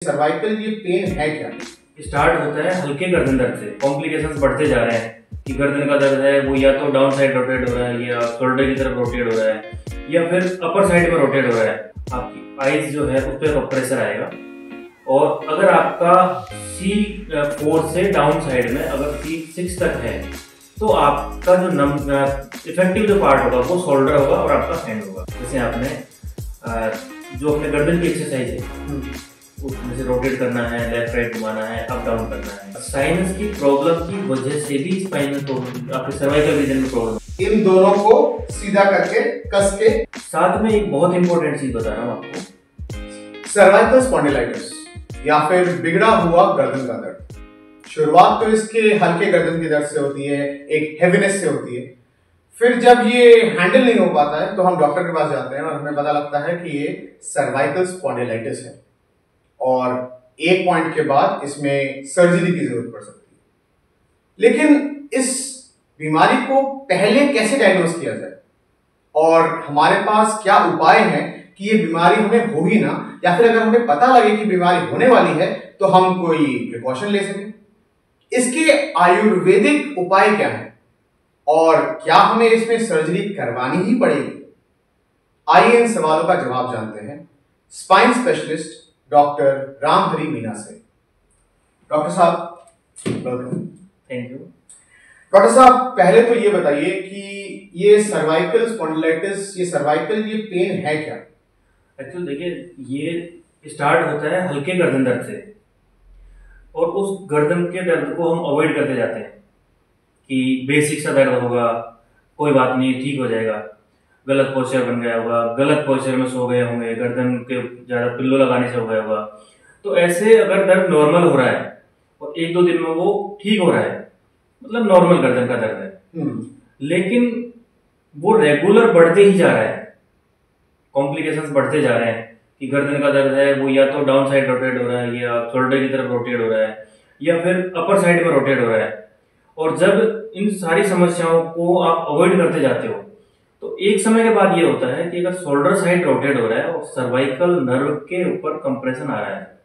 Cervical ये pen है क्या? स्टार्ट होता है हल्के गर्दन दर्द से, कॉम्प्लिकेशंस बढ़ते जा रहे हैं कि गर्दन का दर्द है वो या तो डाउन साइड रोटेट हो रहा है या शोल्डर की तरफ रोटेट हो रहा है या फिर अपर साइड में रोटेट हो रहा है। आपकी आईज जो है उस पर प्रेशर आएगा और अगर आपका C4 से डाउन साइड में अगर C6 तक है तो आपका जो इफेक्टिव जो पार्ट होगा वो शोल्डर होगा और आपका हैंड होगा। जैसे आपने जो अपने गर्दन की एक्सरसाइज है उसमें से रोटेट करना है, लेफ्ट राइट घुमाना है, अप डाउन करना है। साइनस की प्रॉब्लम की वजह से भी स्पाइनल प्रॉब्लम, आपके सर्वाइकल रीजन में प्रॉब्लम, इन दोनों को सीधा करके कस के। साथ में एक बहुत इंपॉर्टेंट चीज बता रहा हूँ आपको, सर्वाइकल स्पॉन्डिलाइटिस या फिर बिगड़ा हुआ गर्दन का दर्द। शुरुआत तो इसके हल्के गर्दन के दर्द से होती है, एक हेवीनेस से होती है। फिर जब ये हैंडल नहीं हो पाता है तो हम डॉक्टर के पास जाते हैं और हमें पता लगता है कि ये सर्वाइकल स्पॉन्डिलाइटिस है और एक पॉइंट के बाद इसमें सर्जरी की जरूरत पड़ सकती है। लेकिन इस बीमारी को पहले कैसे डायग्नोस किया जाए और हमारे पास क्या उपाय हैं कि ये बीमारी हमें हो ही ना, या फिर अगर हमें पता लगे कि बीमारी होने वाली है तो हम कोई प्रिकॉशन ले सकें। इसके आयुर्वेदिक उपाय क्या हैं और क्या हमें इसमें सर्जरी करवानी ही पड़ेगी? आइए इन सवालों का जवाब जानते हैं spine specialist doctor Ramhari Meena से। डॉक्टर साहब वेलकम। Thank you. डॉक्टर साहब पहले तो ये बताइए कि ये सर्वाइकल स्पॉन्डिलाइटिस, ये सर्वाइकल ये पेन है क्या? एक्चुअली देखिए, ये स्टार्ट होता है हल्के गर्दन दर्द से और उस गर्दन के दर्द को हम अवॉइड करते जाते हैं कि बेसिक सा दर्द होगा, कोई बात नहीं, ठीक हो जाएगा। गलत पोस्चर बन गया होगा, गलत पोस्चर में सो गए होंगे, गर्दन के ज़्यादा पिल्लो लगाने से हो गया होगा। तो ऐसे अगर दर्द नॉर्मल हो रहा है और एक दो दिन में वो ठीक हो रहा है, मतलब नॉर्मल गर्दन का दर्द है, लेकिन वो रेगुलर बढ़ते ही जा रहा है, कॉम्प्लिकेशंस बढ़ते जा रहे हैं कि गर्दन का दर्द है वो या तो डाउन साइड रोटेट हो रहा है या शोल्डर की तरफ रोटेट हो रहा है या फिर अपर साइड में रोटेट हो रहा है। और जब इन सारी समस्याओं को आप अवॉइड करते जाते हो तो एक समय के बाद ये होता है कि अगर शोल्डर साइड रोटेट हो रहा है और सर्वाइकल नर्व के ऊपर कंप्रेशन आ रहा है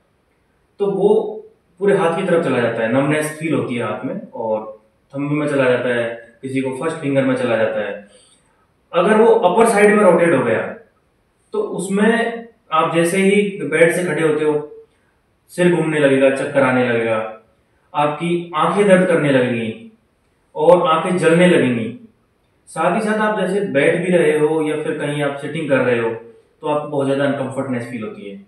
तो वो पूरे हाथ की तरफ चला जाता है, नमनेस फील होती है हाथ में और थंब में चला जाता है, किसी को फर्स्ट फिंगर में चला जाता है। अगर वो अपर साइड में रोटेट हो गया तो उसमें आप जैसे ही बेड से खड़े होते हो सिर घूमने लगेगा, चक्कर आने लगेगा, आपकी आंखें दर्द करने लगेंगी और आंखें जलने लगेंगी। साथ ही साथ आप जैसे बैठ भी रहे हो या फिर कहीं आप सिटिंग कर रहे हो तो आपको बहुत ज़्यादा अनकंफर्टनेस फील होती है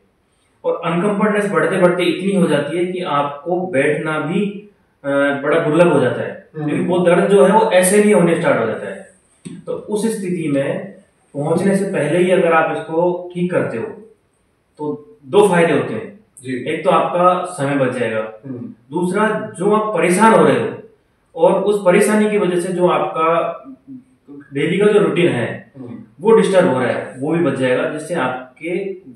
और अनकंफर्टनेस बढ़ते बढ़ते इतनी हो जाती है कि आपको बैठना भी बड़ा दुर्लभ हो जाता है, क्योंकि वो दर्द जो है वो ऐसे नहीं होने स्टार्ट हो जाता है। तो उस स्थिति में पहुंचने से पहले ही अगर आप इसको ठीक करते हो तो दो फायदे होते हैं जी। एक तो आपका समय बच जाएगा, दूसरा जो आप परेशान हो रहे हो और उस परेशानी की वजह से जो आपका डेली का जो रूटीन है वो डिस्टर्ब हो रहा है वो भी बच जाएगा, जिससे आपके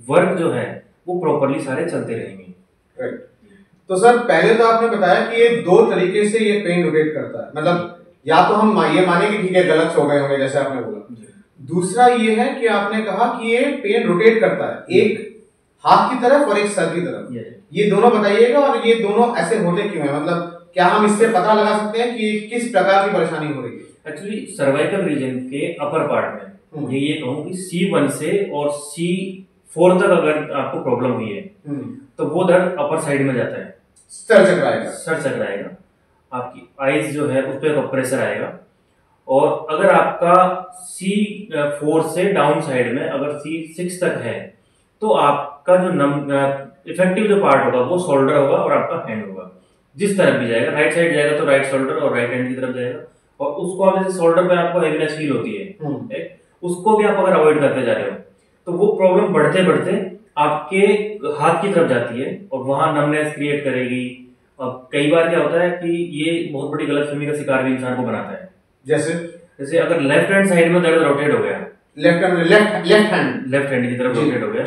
वर्क जो है वो प्रॉपरली सारे चलते रहेंगे। राइट। तो सर पहले तो आपने बताया कि ये दो तरीके से ये पेन रोटेट करता है, मतलब या तो हम ये माने कि ठीक है गलत सो गए होंगे जैसे आपने बोला, दूसरा ये है कि आपने कहा कि ये पेन रोटेट करता है एक हाथ की तरफ और एक सर की तरफ। ये दोनों बताइएगा और ये दोनों ऐसे होते क्यों है, मतलब क्या हम इससे पता लगा सकते हैं कि किस प्रकार की परेशानी हो रही है? एक्चुअली सर्वाइकल रीजन के अपर पार्ट में ये कहूँ कि C1 से और C4 तक अगर आपको प्रॉब्लम हुई है तो वो दर्द अपर साइड में जाता है, सर चकराएगा, सर चकराएगा, आपकी आईज जो है उस पर प्रेशर आएगा और अगर आपका C4 से डाउन साइड में अगर C6 तक है तो आपका जो इफेक्टिव जो पार्ट होगा वो शोल्डर होगा और आपका हैंड होगा। जिस तरफ भी जाएगा, राइट साइड जाएगा तो राइट शोल्डर और राइट हैंड की तरफ जाएगा और उसको आप जैसे शोल्डर पे आपको हेवीनेस फील होती है उसको भी आप अगर अवॉइड करते जा रहे हो तो वो प्रॉब्लम बढ़ते बढ़ते आपके हाथ की तरफ जाती है और वहां नमनेस क्रिएट करेगी। अब कई बार क्या होता है कि ये बहुत बड़ी गलतफहमी का शिकार भी इंसान को बनाता है। जैसे अगर लेफ्ट हैंड साइड में दर्द रोटेट हो गया, लेफ्ट हैंड की तरफ रोटेट हो गया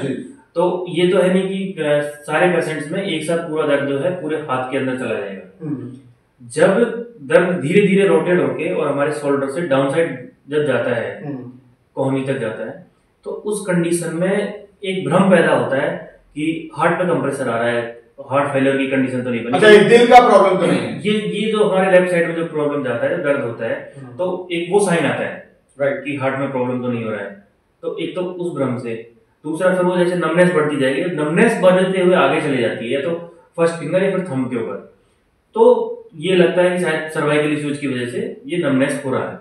तो ये तो है नहीं कि सारे पेशेंट्स में एक साथ पूरा दर्द जो है पूरे हाथ के अंदर चला जाएगा। जब दर्द धीरे धीरे रोटेट होके और हमारे शोल्डर से डाउन साइड जब जाता है, कोहनी तक जाता है, तो उस कंडीशन में एक भ्रम पैदा होता है कि हार्ट में कंप्रेसर आ रहा है, हार्ट फेलियर की कंडीशन तो नहीं बनी। अच्छा, ये दिल का प्रॉब्लम तो नहीं है? ये जो हमारे लेफ्ट साइड में जो प्रॉब्लम जाता है, दर्द होता है, तो एक वो साइन आता है राइट कि हार्ट में प्रॉब्लम तो नहीं हो रहा है। तो एक तो उस भ्रम से, दूसरा फिर वो जैसे नमनेस बढ़ती जाएगी, नमनेस बढ़ते हुए आगे चली जाती है, तो फर्स्ट फिंगर या फिर थंब के ऊपर, तो ये लगता है कि शायद सर्वाइकल इश्यूज की वजह से ये नमनेस हो रहा है।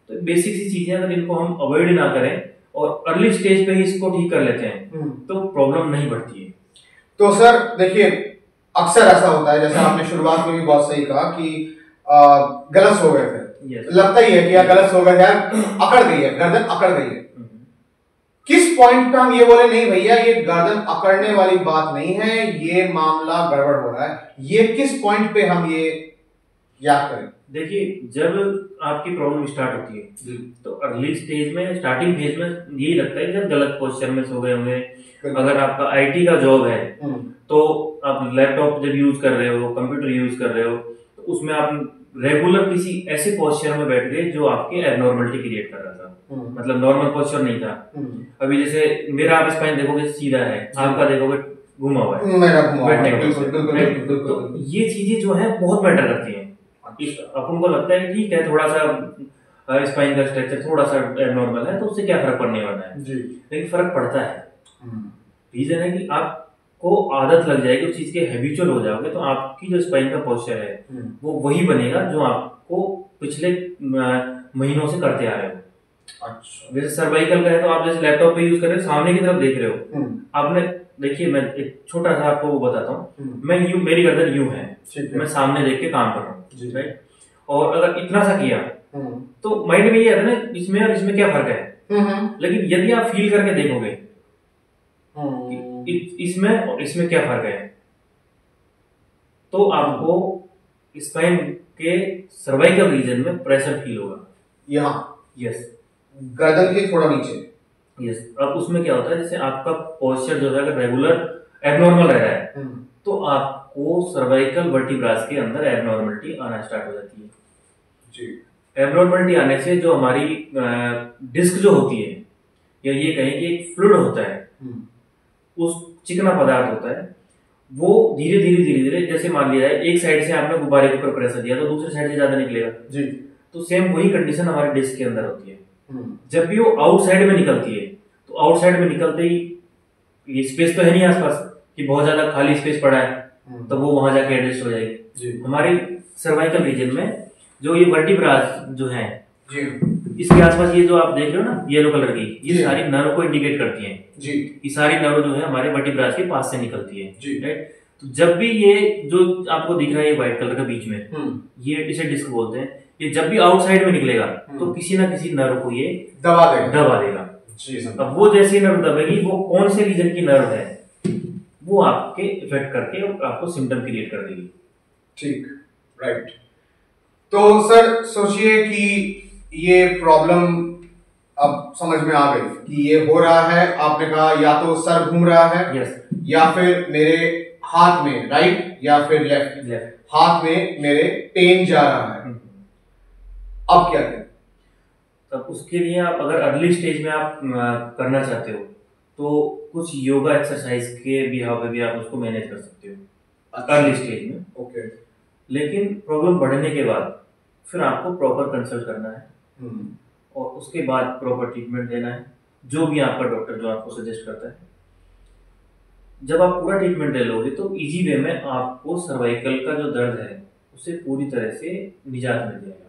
तो बेसिक सी चीजें अगर इनको हम अवॉइड ना करें और अर्ली स्टेज पे ही इसको ठीक कर लेते हैं तो प्रॉब्लम नहीं बढ़ती है। तो सर देखिए, अक्सर ऐसा होता है, जैसे आपने शुरुआत में भी बहुत सही कहा कि गलत हो गए थे, लगता ही है कि यार गलत हो गए, यार अकड़ गई है गर्दन, अकड़ गई है। किस पॉइंट पे हम ये बोले नहीं भैया ये गर्दन अकड़ने वाली बात नहीं है, ये मामला गड़बड़ हो रहा है, ये किस पॉइंट पे हम ये याद करें? देखिए, जब आपकी प्रॉब्लम स्टार्ट होती है तो अर्ली स्टेज में, स्टार्टिंग फेज में यही लगता है जब गलत पोस्चर में सो गए होंगे। अगर आपका आईटी का जॉब है तो आप लैपटॉप जब यूज कर रहे हो, कंप्यूटर यूज कर रहे हो, तो उसमें आप रेगुलर किसी ऐसे पोस्चर में बैठ गए जो आपके एबनॉर्मलिटी क्रिएट कर रहा था, मतलब नॉर्मल पोस्चर नहीं था। अभी जैसे मेरा आप स्पाइन देखोगे सीधा है, आपका देखोगे घुमा हुआ है, बैठने का। तो ये चीजें जो है बहुत मैटर करती है। अपन को लगता है ठीक है, थोड़ा सा स्पाइन का स्ट्रक्चर थोड़ा सा एबनॉर्मल है तो उससे क्या फर्क पड़ने वाला है, लेकिन फर्क पड़ता है। रीजन है कि आपको आदत लग जाएगी उस चीज के, हैबिचुअल हो जाओगे तो आपकी जो स्पाइन का पोस्चर है वो वही बनेगा जो आपको पिछले महीनों से करते आ रहे हो। अच्छा, जैसे सर्वाइकल का है तो आप जैसे लैपटॉप पे यूज कर रहे हो, सामने की तरफ देख रहे हो, आपने देखिए मैं एक छोटा सा आपको वो बताता हूँ, मैं यूं, मेरी गर्दन यूं है, मैं सामने देख के काम कर रहा हूँ, राइट, और अगर इतना सा किया तो माइंड में ये आता है ना इसमें और इसमें क्या फर्क है, लेकिन यदि आप फील करके देखोगे इसमें और इसमें क्या फर्क है, तो आपको स्पाइन के सर्वाइकल रीजन में प्रेशर फील होगा, यहाँ, यस, गर्दन के थोड़ा नीचे, यस। अब उसमें क्या होता है, जैसे आपका पोस्चर जो है अगर रेगुलर एबनॉर्मल रह रहा है तो आपको सर्वाइकल वर्टिब्रास के अंदर एबनॉर्मलिटी आना स्टार्ट हो जाती है जी। एबनॉर्मलिटी आने से जो हमारी डिस्क जो होती है, या ये कहें कि एक फ्लूइड होता है, उस चिकना पदार्थ होता है, वो धीरे धीरे धीरे धीरे, जैसे मान लिया जाए एक साइड से आपने गुब्बारे के ऊपर प्रेशर दिया तो दूसरी साइड से ज्यादा निकलेगा जी, तो सेम वही कंडीशन हमारे डिस्क के अंदर होती है। जब भी वो आउटसाइड में निकलती है तो आउटसाइड में निकलते ही ये स्पेस तो है नहीं आसपास कि बहुत ज्यादा खाली स्पेस पड़ा है, तो वो वहां जाके एडजस्ट हो जाएगी। हमारी सर्वाइकल रीजन में जो ये वर्टिब्रास जो है जी, इसके आसपास ये जो आप देख रहे हो ना येलो कलर की, ये सारी नर्व को इंडिकेट करती हैं जी, ये सारी नर्व जो है हमारे वर्टिब्रास के पास से निकलती है जी, राइट। तो जब भी ये जो आपको दिख रहा है ये व्हाइट कलर का बीच में, ये इसे डिस्क बोलते हैं, ये जब भी आउटसाइड में निकलेगा तो किसी ना किसी नर्व को ये दबा देगा जी। अब वो जैसी नर्व दबेगी, वो कौन से रीजन की नर्व है वो आपके इफेक्ट करके आपको सिम्टम क्रिएट कर देगी। ठीक, राइट। तो सर सोचिए कि ये प्रॉब्लम अब समझ में आ गई कि ये हो रहा है, आपने कहा या तो सर घूम रहा है yes, या फिर मेरे हाथ में राइट या फिर लेफ्ट हाथ में मेरे पेन जा रहा है, अब क्या करें? तब उसके लिए आप अगर अर्ली स्टेज में आप करना चाहते हो तो कुछ योगा एक्सरसाइज के बिहाव पे भी आप उसको मैनेज कर सकते हो अर्ली स्टेज में। ओके। लेकिन प्रॉब्लम बढ़ने के बाद फिर आपको प्रॉपर कंसल्ट करना है और उसके बाद प्रॉपर ट्रीटमेंट देना है, जो भी आपका डॉक्टर जो आपको सजेस्ट करता है। जब आप पूरा ट्रीटमेंट ले लोगे तो इजी वे में आपको सर्वाइकल का जो दर्द है उससे पूरी तरह से निजात मिल जाएगा।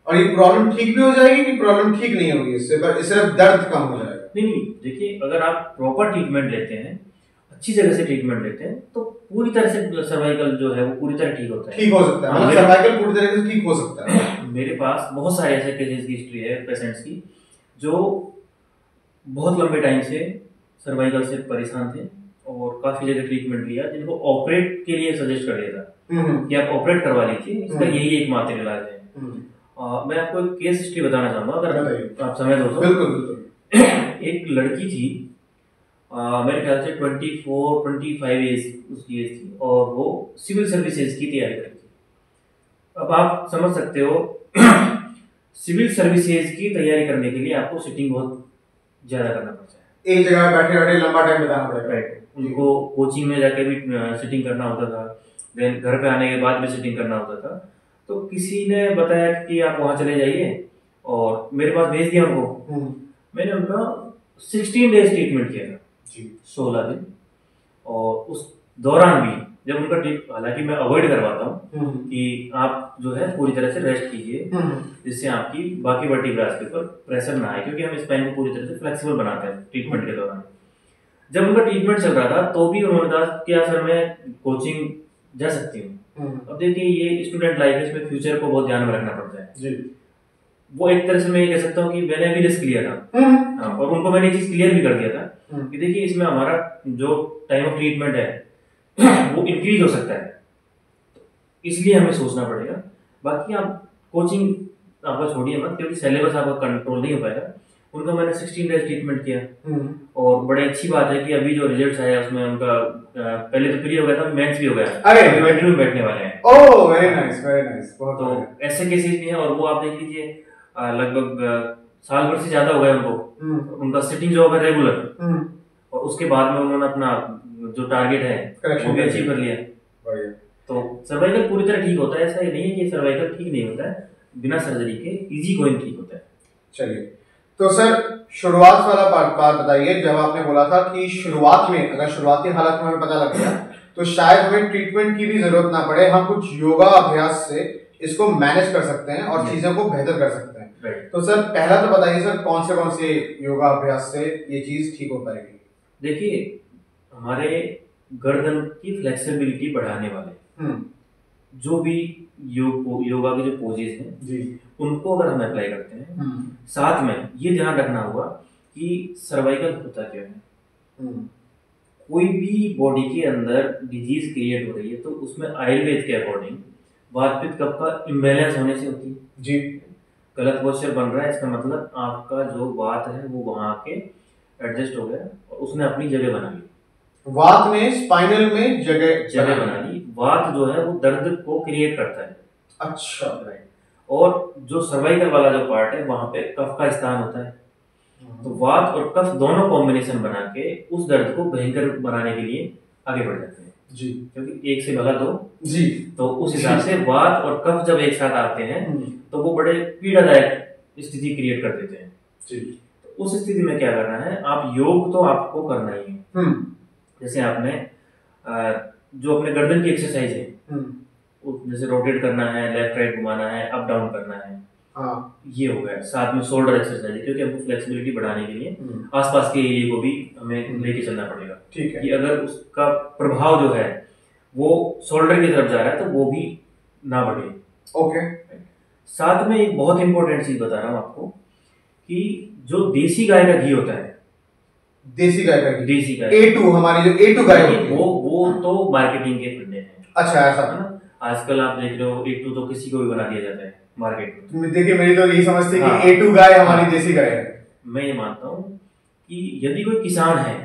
और ये प्रॉब्लम ठीक भी हो जाएगी कि प्रॉब्लम ठीक नहीं होगी इससे, पर सिर्फ दर्द कम हो जाएगा? नहीं, देखिए अगर आप प्रॉपर ट्रीटमेंट लेते हैं, अच्छी जगह से ट्रीटमेंट लेते हैं, तो पूरी तरह से सर्वाइकल जो है वो पूरी तरह ठीक होता है। ठीक हो सकता है, सर्वाइकल पूरी तरह से ठीक हो सकता है। मेरे पास बहुत सारे ऐसे केसेस की हिस्ट्री है पेशेंट्स की जो बहुत लंबे टाइम से सर्वाइकल से परेशान थे और काफी जगह ट्रीटमेंट लिया, जिनको ऑपरेट के लिए सजेस्ट कर दिया था कि आप ऑपरेट करवा लीजिए, इसका यही एकमात्र इलाज है। मैं आपको एक केस हिस्ट्री बताना चाहूंगा अगर आप समय दो तो। बिल्कुल। एक लड़की थी, मेरे ख्याल से 24-25 एज उसकी एज थी और वो सिविल सर्विसेज की तैयारी कर रही थी। अब आप समझ सकते हो सिविल सर्विसेज की तैयारी करने के लिए आपको सिटिंग बहुत ज़्यादा करना पड़ता है। एक जगह बैठे बैठे लंबा टाइम बिताना पड़ेगा। राइट, उनको कोचिंग में जाके भी सिटिंग करना होता था, देन घर पे आने के बाद भी सिटिंग करना होता था। तो किसी ने बताया कि आप वहाँ चले जाइए और मेरे पास भेज दिया उनको। मैंने उनका 16 डेज ट्रीटमेंट किया था जी, 16 दिन। और उस दौरान भी जब उनका हालांकि मैं अवॉइड करवाता हूँ कि आप जो है पूरी तरह से रेस्ट कीजिए, जिससे आपकी बाकी वर्टिब्रास के ऊपर प्रेशर ना आए, क्योंकि हम स्पाइन को पूरी तरह से फ्लेक्सिबल बनाते हैं ट्रीटमेंट के दौरान। जब उनका ट्रीटमेंट चल रहा था तो भी उन्होंने कहा कि यार सर मैं कोचिंग जा सकती हूँ। अब देखिए ये स्टूडेंट लाइफ है, इसमें फ्यूचर को बहुत ध्यान में रखना पड़ता है जी। वो एक तरह से मैं ये कह सकता हूँ कि मैंने भी रिस्क लिया था और उनको मैंने ये चीज क्लियर भी कर दिया था कि देखिए इसमें हमारा जो टाइम ऑफ ट्रीटमेंट है वो इंक्रीज हो सकता है, इसलिए हमें सोचना पड़ेगा। बाकी आप कोचिंग आपका छोड़िए मत, क्योंकि सिलेबस आपका कंट्रोल नहीं हो पाएगा। उनका मैंने 16 डेज ट्रीटमेंट किया और बड़ी अच्छी बात है कि अभी जो रिजल्ट्स आया उसमें उनका पहले तो प्री हो गया था, मेंस भी हो गया, अरे इंटरव्यू में बैठने वाले हैं। Oh very nice very nice. तो ऐसे केसेस भी हैं और वो आप देख लीजिए लगभग साल भर से ज्यादा हो गया उनको, उनका सिटिंग जॉब है रेगुलर, और उसके बाद में उन्होंने अपना जो टारगेट है वो भी अचीव कर लिया। तो सर्वाइकल पूरी तरह ठीक होता है, ऐसा नहीं है कि सर्वाइकल ठीक नहीं होता है, बिना सर्जरी के इजी गोइंग ठीक होता है। चलिए, तो सर शुरुआत वाला बात बताइए। जब आपने बोला था कि शुरुआत में अगर शुरुआती हालत में हमें पता लग गया तो शायद हमें ट्रीटमेंट की भी जरूरत ना पड़े, हम कुछ योगा अभ्यास से इसको मैनेज कर सकते हैं और चीजों को बेहतर कर सकते हैं। तो सर पहला तो बताइए सर कौन से योगा अभ्यास से ये चीज ठीक हो पाएगी? देखिए हमारे गर्दन की फ्लेक्सिबिलिटी बढ़ाने वाले जो भी योगा के जो पोजेस हैं जी, उनको अगर हम अप्लाई करते हैं, साथ में ये ध्यान रखना होगा कि सर्वाइकल होता क्या है। कोई भी बॉडी के अंदर डिजीज क्रिएट हो रही है तो उसमें आयुर्वेद के अकॉर्डिंग वात पित्त कफ का इम्बैलेंस होने से होती है जी। गलत पोस्चर बन रहा है, इसका मतलब आपका जो वात है वो वहां के एडजस्ट हो गया और उसने अपनी जगह बना ली। वात ने स्पाइनल में जगह बना ली। वात जो है वो दर्द को क्रिएट करता है। अच्छा राइट। और जो सर्वाइकल वाला जो पार्ट है वहां पे कफ का स्थान होता है, तो वात और कफ दोनों कॉम्बिनेशन बना के उस दर्द को भयंकर बनाने के लिए आगे बढ़ जाते हैं जी, क्योंकि एक से भला दो जी। तो उस हिसाब से वात और कफ जब एक साथ आते हैं तो वो बड़े पीड़ादायक स्थिति क्रिएट कर देते हैं जी। तो उस स्थिति में क्या करना है, आप योग तो आपको करना ही है। जैसे आपने जो अपने गर्दन की एक्सरसाइज है, जैसे रोटेट करना है, लेफ्ट राइट घुमाना है, अप डाउन करना है, ये हो गया। साथ में शोल्डर एक्सरसाइज, क्योंकि हमको फ्लेक्सिबिलिटी बढ़ाने के लिए आसपास के एरिया को भी हमें लेके चलना पड़ेगा। ठीक है कि अगर उसका प्रभाव जो है वो शोल्डर की तरफ जा रहा है तो वो भी ना बढ़े। ओके। साथ में एक बहुत इंपॉर्टेंट चीज बता रहा हूँ आपको कि जो देसी गाय का घी होता है, देसी गाय का घी, देसी गाय A2 हमारी जो A2 गाय होती है, वो तो मार्केटिंग के फंडे हैं। अच्छा ऐसा है ना, आजकल आप देख रहे हो A2 तो किसी को भी बना दिया जाता है मार्केट में। देखिए मेरी तो यही समझती है कि A2 गाय हमारी देसी गाय है। मैं ये मानता हूँ कि यदि कोई किसान है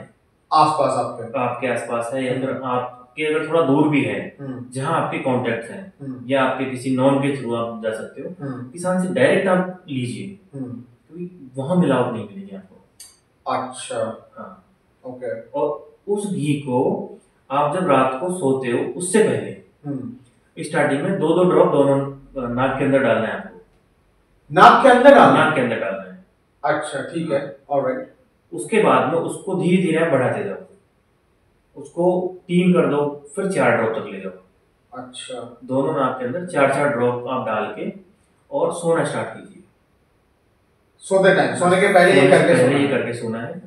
आसपास आपके आसपास है, या फिर आपके अगर थोड़ा दूर भी है जहाँ आपके कॉन्टेक्ट हैं, या आपके किसी नॉन के थ्रू आप जा सकते हो, किसान से डायरेक्ट आप लीजिए, क्योंकि वहां मिलावट नहीं मिलेगी आपको। अच्छा हाँ ओके। और उस घी को आप जब रात को सोते हो उससे पहले स्टार्टिंग में 2-2 ड्रॉप दोनों नाक के अंदर डालना है आपको। नाक के अंदर डालना? नाक के अंदर डालना है। अच्छा ठीक है, ऑलराइट। उसके बाद में उसको धीरे धीरे आप बढ़ाते जाओ, उसको 3 कर दो, फिर 4 ड्रॉप तक ले जाओ। अच्छा। दोनों नाक के अंदर 4-4 ड्रॉप आप डाल के और सोना स्टार्ट कीजिए। सोते टाइम, सोने के पहले ये करके सोना है।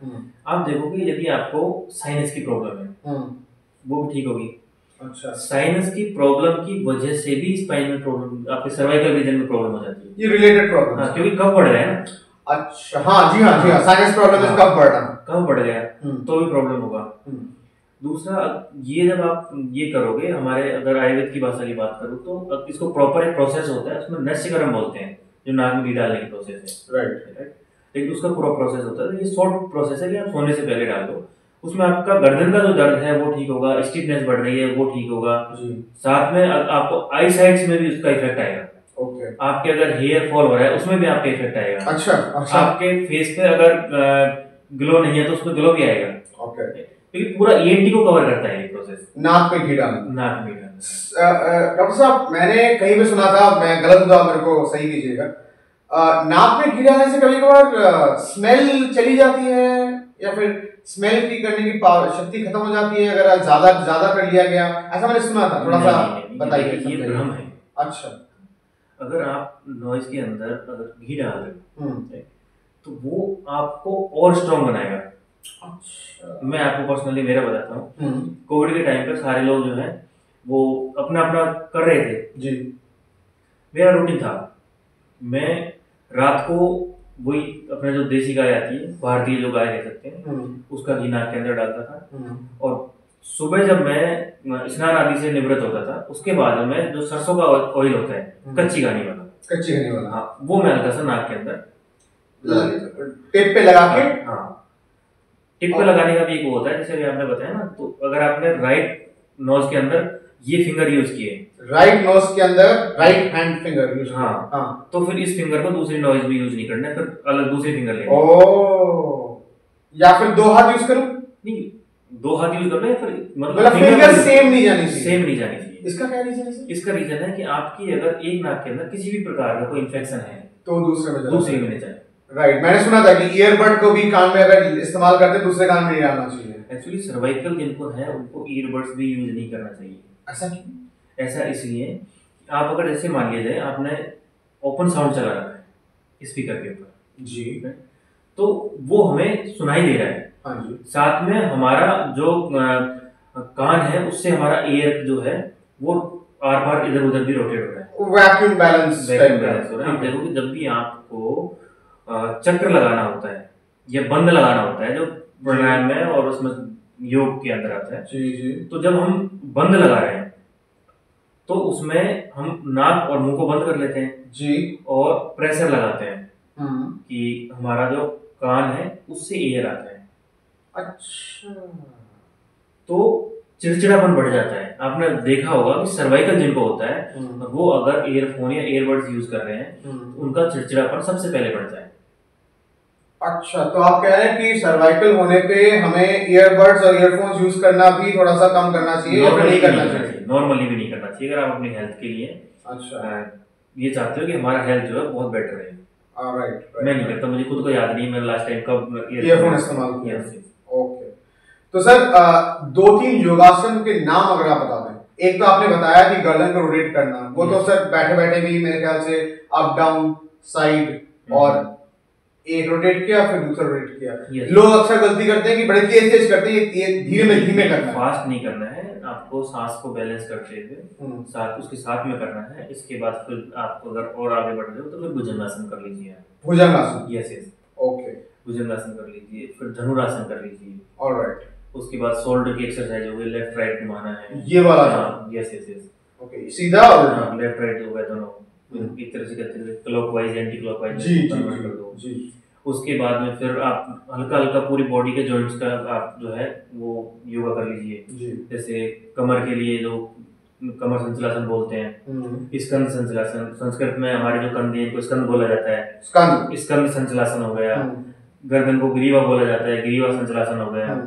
आप देखोगे यदि आपको साइनस की प्रॉब्लम है वो भी ठीक होगी। अच्छा। साइनस की प्रॉब्लम की वजह से भी स्पाइनल प्रॉब्लम, आपके सर्वाइकल रीजन में प्रॉब्लम हो जाती है। ये रिलेटेड प्रॉब्लम है क्योंकि कफ बढ़ रहा है ना। अच्छा हाँ जी हाँ, साइनस प्रॉब्लम इज कफ बढ़ना, कफ बढ़ गया तो भी प्रॉब्लम होगा। दूसरा ये जब आप ये करोगे, हमारे अगर आयुर्वेद की भाषा की बात करूँ तो इसको प्रॉपर एक प्रोसेस होता है, उसमें नस्यकरण बोलते हैं, जो नाक में घी डालने की प्रोसेस है। राइट। लेकिन उसका पूरा प्रोसेस होता है, ये शॉर्ट प्रोसेस है कि आप सोने से पहले डाल दो। उसमें आपका गर्दन का जो दर्द है वो ठीक होगा, स्टिफनेस बढ़ रही है वो ठीक होगा, साथ में आपको आई साइड्स में भी उसका इफेक्ट आएगा। ओके। आपके अगर हेयर फॉल हो रहा है उसमें भी आपका इफेक्ट आएगा। अच्छा। आपके फेस पे अगर ग्लो नहीं है तो उसमें ग्लो भी आएगा। ओके। क्योंकि पूरा ईएनटी को कवर करता है ये प्रोसेस। नाक पे घी डालना। नाक में डालना। डॉक्टर साहब मैंने कहीं पे सुना था, मैं गलत हुआ मेरे को सही कीजिएगा, नाक में घी डालने से कभी कभार स्मेल चली जाती है या फिर स्मेल की करने की शक्ति खत्म हो जाती है अगर ज्यादा ज्यादा कर लिया गया, ऐसा मैंने सुना था, थोड़ा सा बताइए। ये भ्रम है। अच्छा। अगर आप नॉइज के अंदर अगर घी डाल रहे हो तो वो आपको और स्ट्रॉन्ग बनाएगा। अच्छा। मैं आपको पर्सनली मेरा बताता हूँ। कोविड के टाइम पे सारे लोग जो है वो अपना अपना कर रहे थे जी। मेरा रूटीन था, मैं रात को वही अपना जो देसी गाय आती है, भारतीय जो गाय कह सकते हैं, उसका घी नाक के अंदर डालता था। और सुबह जब मैं स्नान आदि से निवृत्त होता था उसके बाद मैं जो सरसों का ऑयल होता है, कच्ची घानी वाला, हाँ, वो मैं हल्का सा नाक के अंदर टिप पे लगा के। हाँ, टिप पे लगाने का भी एक वो होता है, जैसे अभी आपने बताया ना, तो अगर आपने राइट नोज के अंदर ये फिंगर यूज किए, राइट नोज के अंदर राइट हैंड फिंगर यूज, हाँ, तो फिर इस फिंगर को दूसरी नॉइज भी यूज नहीं करना है, फिर अलग दूसरी फिंगर लेनी। ओह, या फिर दो हाथ यूज करूं? नहीं, दो हाथ यूज कर लो, फिर मतलब फिंगर सेम नहीं जानी चाहिए। सेम नहीं जानी चाहिए। इसका क्या रीजन है? इसका रीजन है कि आपकी अगर एक नाक के अंदर किसी भी प्रकार का कोई इंफेक्शन है तो दूसरे में नहीं जाए। राइट, मैंने सुना था कि ईयरबड को भी कान में अगर इस्तेमाल करते हैं दूसरे कान में नहीं डालना चाहिए। एक्चुअली सर्वाइकल जिनको है उनको ईयरबड्स भी यूज नहीं करना चाहिए। ऐसा क्यों? ऐसा इसलिए, आप अगर जैसे मान लीजिए आपने ओपन साउंड चला रखा है स्पीकर के ऊपर जी, तो वो हमें सुनाई दे रहा है। हाँ जी। साथ में हमारा जो कान है उससे हमारा एयर जो है वो आर पार इधर उधर भी रोटेट हो रहा है, वैक्यूम बैलेंस हो रहा है। आप देखोगे जब भी आपको चक्र लगाना होता है या बंद लगाना होता है जो प्राणायाम में और उसमें योग के अंदर आता है जी जी, तो जब हम बंद लगा रहे हैं तो उसमें हम नाक और मुंह को बंद कर लेते हैं जी, और प्रेशर लगाते हैं कि हमारा जो कान है उससे एयर आता है। अच्छा। तो चिड़चिड़ापन बढ़ जाता है। आपने देखा होगा कि सर्वाइकल जिनको होता है वो अगर ईयरफोन या ईयरबड्स यूज कर रहे हैं तो उनका चिड़चिड़ापन सबसे पहले बढ़ता है। अच्छा, तो आप कह रहे हैं कि सर्वाइकल होने पे हमें ईयरबड्स और ईयरफोन्स यूज करना भी थोड़ा सा कम करना चाहिए या नहीं करना चाहिए? नॉर्मली भी नहीं करना चाहिए अगर आप अपनी हेल्थ के लिए अच्छा ये चाहते हो कि हमारा हेल्थ जो है बहुत बेटर रहे। मैं नहीं करता, मुझे खुद को याद नहीं मैंने लास्ट टाइम कब ईयरफोन इस्तेमाल किया। ओके, तो सर दो तीन योगासन के नाम अगर आप बता दें। एक तो आपने बताया कि गर्दन को रोटेट करना, वो तो सर बैठे बैठे भी मेरे ख्याल से अप डाउन साइड और एक रोटेट किया फिर दूसरा रोटेट किया। लोग अक्सर गलती करते हैं कि बड़े तेज तेज करते हैं, धीमे धीमे करना है। फास्ट नहीं करना है, आपको सांस को बैलेंस करते हुए साथ उसके साथ में करना है। इसके बाद फिर आपको अगर और आगे बढ़ रहे हो तो फिर भुजंगासन कर लीजिए। भुजंगासन, यस यस, ओके, भुजंगासन कर लीजिए, फिर धनुरासन कर लीजिए। ऑलराइट, उसके बाद शोल्डर की एक्सरसाइज हो गई, लेफ्ट राइट घुमाना है, ये वाला, यस यस यस, ओके, सीधा और लेफ्ट राइट हो गया दोनों एक तरह से करते हुए क्लॉकवाइज एंटी क्लॉकवाइज जी कर दो जी। उसके बाद में फिर आप हल्का हल्का पूरी बॉडी के जॉइंट्स का आप जो है वो योगा कर लीजिए। जैसे कमर के लिए जो कमर संचलासन बोलते हैं, स्कंद संचलासन, संस्कृत में हमारे जो कंधे हैं इनको स्कंद बोला जाता है, स्कंद संचलासन हो गया। गर्दन को ग्रीवा बोला जाता है, ग्रीवा संचलासन हो गया।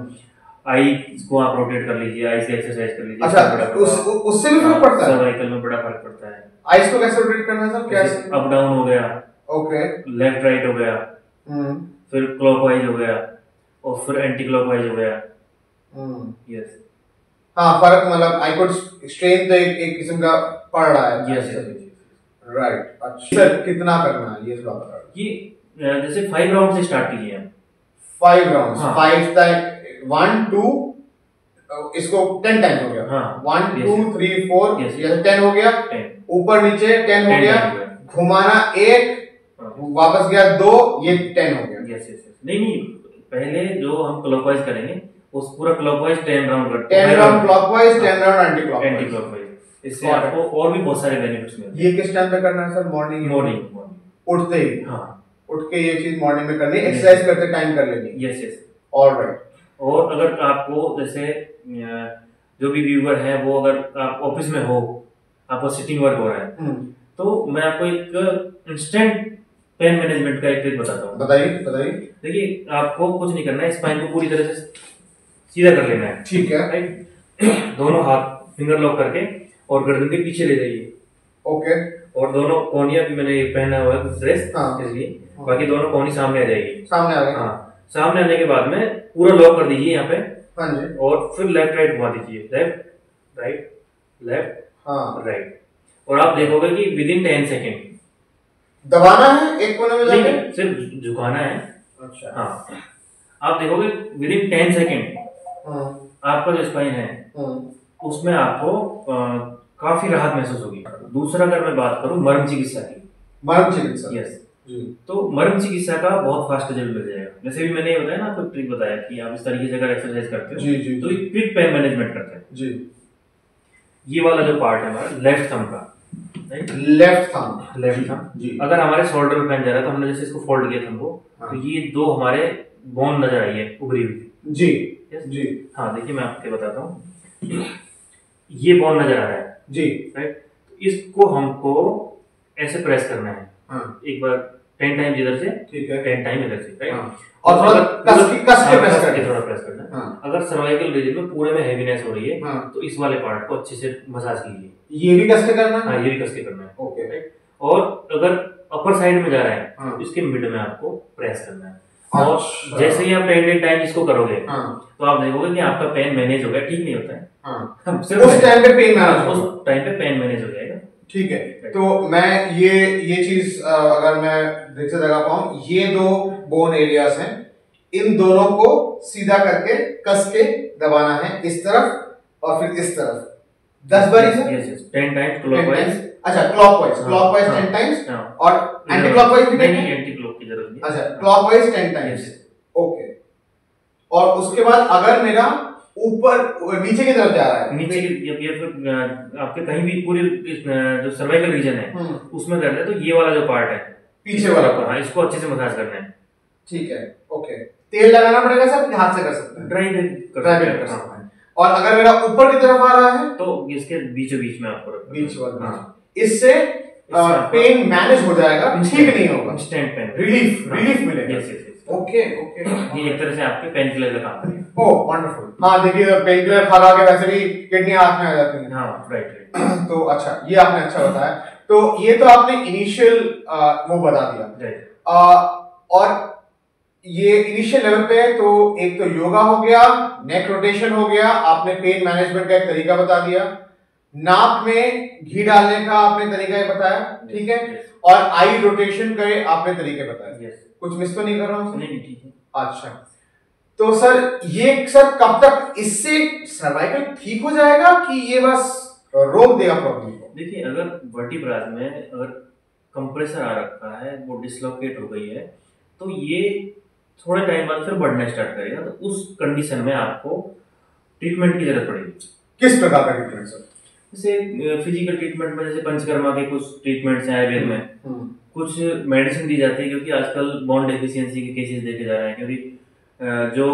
आई को आप रोटेट कर लीजिए, आई से एक्सरसाइज कर लीजिए। अच्छा, उससे भी फर्क पड़ता है? सर्वाइकल में बड़ा फर्क पड़ता है। आईज को कैसे रोटेट करना है सर? कैसे? अप डाउन हो गया, ओके, लेफ्ट राइट हो गया, फिर क्लॉकवाइज हो गया और फिर एंटी क्लॉकवाइज हो गया। यस, हाँ, फर्क मतलब आई कुड स्ट्रेन तो एक किस्म का पड़ रहा है। Yes right. अच्छा सर, कितना करना है ये बात बता। ये जैसे 5 राउंड से स्टार्ट कीजिए आप। 5 राउंड्स, 5 तक 1 2 इसको 10 टाइम्स हो गया। हाँ, 1 2 3 4 ये 10 हो गया, ऊपर नीचे 10 हो गया, घुमाना 1, वापस गया 2, ये 10 हो गया। यस यस, नहीं पहले जो हम क्लॉकवाइज करेंगे उस पूरा क्लॉकवाइज 10 राउंड करते हैं। 10 round clockwise, 10 round anti clockwise. इससे आपको और भी बहुत सारे बेनिफिट्स मिलते हैं। ये किस टाइम पे करना है सर? मॉर्निंग उठते ही? हाँ, उठ के ये चीज मॉर्निंग में करनी है, एक्सरसाइज करते टाइम कर लेनी। Yes yes, alright. और अगर आपको जैसे जो भी व्यूअर है वो अगर आप ऑफिस में हो, आपको सिटिंग वर्क हो रहा है, तो मैं आपको एक इंस्टेंट पेन मैनेजमेंट का एक ट्रिक बताता हूँ। बताइए बताइए। देखिए, आपको कुछ नहीं करना है, स्पाइन को पूरी तरह से सीधा कर लेना है। ठीक है। राइट। दोनों हाथ फिंगर लॉक करके और गर्दन के पीछे ले जाइए। ओके। और दोनों कोहनियां भी मैंने पहना हुआ है ड्रेस, हाँ। इसलिए बाकी दोनों कोहनी सामने आ जाएगी। सामने आ गई। हाँ, सामने आने के बाद में पूरा लॉक कर दीजिए यहाँ पे। हाँ जी। और फिर लेफ्ट राइट घुमा दीजिए, लेफ्ट राइट लेफ्ट हाँ राइट। और आप देखोगे कि विद इन 10 सेकेंड दबाना है एक कोने में जाके, सिर्फ झुकाना है। अच्छा। हाँ, आप देखोगे विद इन 10 सेकेंड आपका जो स्पाइन है उसमें आपको काफी राहत महसूस होगी। दूसरा अगर मैं बात करूं मर्म चिकित्सा की, मर्म चिकित्सा, यस, तो मर्म चिकित्सा का बहुत फास्ट रिजल्ट मिल जाएगा। जैसे भी मैंने ये बताया ना, आपको ट्रिक बताया कि आप इस तरीके से अगर एक्सरसाइज करते हो जी जी, तो एक क्विक पेन मैनेजमेंट करते हैं जी। ये वाला जो पार्ट है हमारा लेफ्ट थंब का, लेफ्ट थंब जी, अगर हमारे शोल्डर पे पेन जा रहा है तो हमने जैसे इसको फोल्ड किया थंब को, तो ये दो हमारे बोन नजर आई है उभरी हुई। जी जी। हाँ, देखिए मैं आपको बताता हूँ, ये बोन नजर आ रहा है जी, राइट। इसको हमको ऐसे प्रेस करना है। हाँ। एक बार 10 टाइम इधर से, ठीक है, 10 टाइम इधर से, राइट। हाँ। और थोड़ा कस के प्रेस करना है, थोड़ा प्रेस करना है। हाँ। अगर सर्वाइकल रीजन में पूरे में हेवीनेस हो रही है, हाँ, तो इस वाले पार्ट को अच्छे से मसाज कीजिए। ये भी कस के करना है? हाँ, ये भी कस के करना है। Okay, right. और अगर अपर साइड में जा रहा है, हाँ, तो इसके मिड में आपको प्रेस करना है। और जैसे ही आप 10 टाइम इसको करोगे, हाँ, तो आप देखोगे कि आपका पेन मैनेज हो गया। ठीक नहीं होता है, हाँ, उस टाइम पे पेन मैनेज, उस टाइम पे पेन मैनेज हो जाएगा। ठीक है। तो मैं ये चीज अगर मैं देख से लगा पाऊं, ये दो बोन एरियाज हैं, इन दोनों को सीधा करके कस के दबाना है, इस तरफ और फिर इस तरफ 10 बारी से। Yes yes, 10 times clockwise. अच्छा, क्लॉकवाइज 10 टाइम्स और एंटी क्लॉकवाइज भी नहीं, एंटी क्लॉक की जरूरत नहीं। अच्छा, क्लॉकवाइज 10 टाइम्स, ओके। और उसके बाद अगर मेरा ऊपर नीचे की तरफ जा रहा है, नीचे की या फिर आपके कहीं भी पूरी जो सर्वाइकल रीजन है उसमें कर रहे हैं, तो ये वाला जो पार्ट है पीछे वाला, हाँ, इसको अच्छे से मसाज करना है। ठीक है, ओके। तेल लगाना पड़ेगा सर, हाथ से कर सकते हैं? ड्राई कर सकते हैं। और अगर मेरा ऊपर की तरफ आ रहा है तो इसके बीचों बीच में आपको रखना, बीच वाला, इससे पेन मैनेज हो जाएगा, ठीक नहीं होगा, इंस्टेंट पेन रिलीफ मिलेगा। Yes yes, okay okay. ये एक तरह से आपके पेन किलर का काम करेगा। ओह वंडरफुल। हाँ, देखिए पेन किलर खा के वैसे भी किडनी हाथ में आ जाती है। हाँ, राइट। तो अच्छा, ये आपने अच्छा बताया। तो ये तो आपने इनिशियल वो बता दिया, और ये इनिशियल लेवल पे है। तो एक तो योगा हो गया, नेक रोटेशन हो गया, आपने पेन मैनेजमेंट का एक तरीका बता दिया, नाक में घी डालने का आपने तरीका ही बताया, ठीक है, और आई रोटेशन का आपने तरीके बताए। कुछ मिस तो नहीं कर रहा हूँ? नहीं, ठीक है। अच्छा, तो सर ये सर कब तक इससे सर्वाइकल ठीक हो जाएगा कि ये बस रोक देगा प्रॉब्लम को? देखिए, अगर वर्टिब्रास में अगर कंप्रेसर आ रखा है, वो डिसलोकेट हो गई है, तो ये थोड़े टाइम बाद फिर बढ़ना स्टार्ट करेगा। तो उस कंडीशन में आपको ट्रीटमेंट की जरूरत पड़ेगी। किस प्रकार का ट्रीटमेंट सर? जैसे फिजिकल ट्रीटमेंट में जैसे पंचकर्मा के कुछ ट्रीटमेंट्स हैं आयुर्वेद में, कुछ मेडिसिन दी जाती है, क्योंकि आजकल बोन डेफिशिएंसी के केसेस देखे जा रहे हैं। क्योंकि जो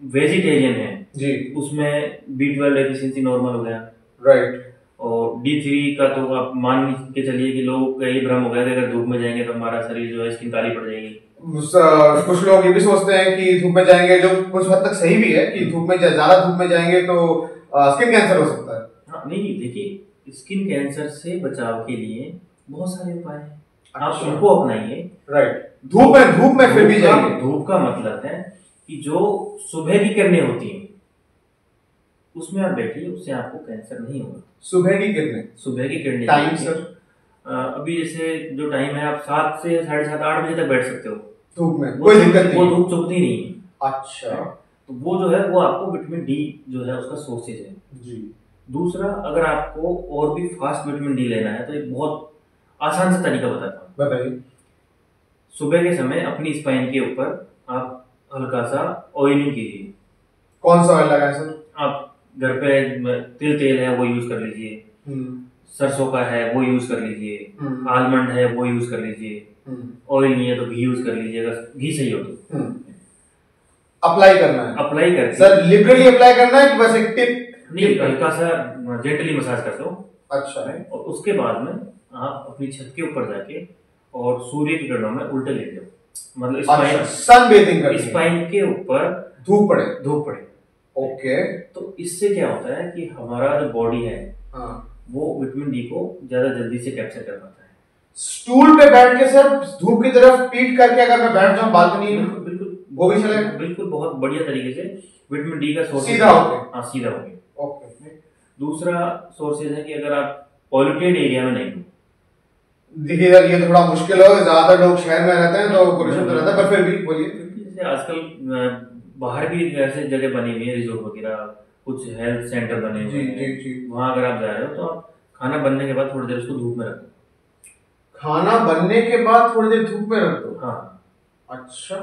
वेजिटेरियन है जी, उसमें B12 डेफिशिएंसी नॉर्मल हो गया, राइट। और D3 का तो आप मान के चलिए कि लोगों का ये भ्रम हो गया कि अगर धूप में जाएंगे तो हमारा शरीर जो है स्किन काली पड़ जाएगी। कुछ लोग ये भी सोचते हैं कि धूप में जाएंगे, जो कुछ हद तक सही भी है कि धूप में ज्यादा धूप में जाएंगे तो स्किन कैंसर हो सकता है। हाँ, नहीं, देखिए स्किन कैंसर से बचाव के लिए बहुत सारे उपाय हैं, आप उनको अपनाइए, राइट। धूप में फिर भी जाइए। धूप का मतलब है कि जो सुबह की किरणें होती हैं उसमें आप बैठिए, उससे आपको कैंसर नहीं होगा। सुबह की किरणें टाइम सर? अभी जैसे जो टाइम है, आप 7 से 7:30 8 बजे तक बैठ सकते हो धूप में, कोई दिक्कत नहीं, वो धूप चुभती नहीं है। अच्छा, तो वो जो है वो आपको विटामिन डी जो है उसका सोर्सेज है जी। दूसरा, अगर आपको और भी फास्ट विटामिन डी लेना है तो एक बहुत आसान सा तरीका बताता हूँ, बताइए। सुबह के समय अपनी स्पाइन के ऊपर आप हल्का सा ऑयलिंग कीजिए। कौन सा ऑयल लगाएं सर? आप घर पे तेल है वो यूज कर लीजिए, सरसों का है वो यूज कर लीजिए, आलमंड है वो यूज कर लीजिए, ऑयल नहीं है तो घी यूज कर लीजिए, अगर घी सही हो तो। अप्लाई करना है, अप्लाई करके सर लिबरली अप्लाई करना है कि बस एक टिप? नहीं, हल्का सा जेंटली मसाज कर दो। अच्छा है। और उसके बाद में आप अपनी छत के ऊपर जाके और सूर्य की किरणों में उल्टे लेट जाओ, मतलब अच्छा, सन बेथिंग करनी है, स्पाइन के ऊपर धूप पड़े। ओके। तो इससे क्या होता है कि हमारा जो बॉडी है हाँ, वो विटामिन डी को ज्यादा जल्दी से कैप्चर कर पाता है। स्टूल पे बैठ के सर धूप की तरफ पीठ करके अगर मैं बैठ जाऊं बालकनी में, बिल्कुल बिल्कुल वो भी चलेगा? बिल्कुल, बहुत बढ़िया तरीके से विटामिन डी का सोर्स सीधा होके? हाँ, सीधा होके। ओके। दूसरा सोर्सेज है कि अगर आप पॉल्यूटेड एरिया में नहीं हो, देखिए यार ये तो थोड़ा मुश्किल है, ज्यादातर लोग शहर में रहते हैं तो पोल्यूशन तो रहता है, पर फिर भी बोलिए। जैसे आजकल बाहर भी ऐसे जगह बनी हुई है, रिजोर्ट वगैरह, कुछ हेल्थ सेंटर बने हुए हैं, वहां अगर आप जा रहे हो तो आप खाना बनने के बाद थोड़ी देर उसको धूप में रखो। खाना बनने के बाद थोड़ी देर धूप में रख दो? हाँ। अच्छा।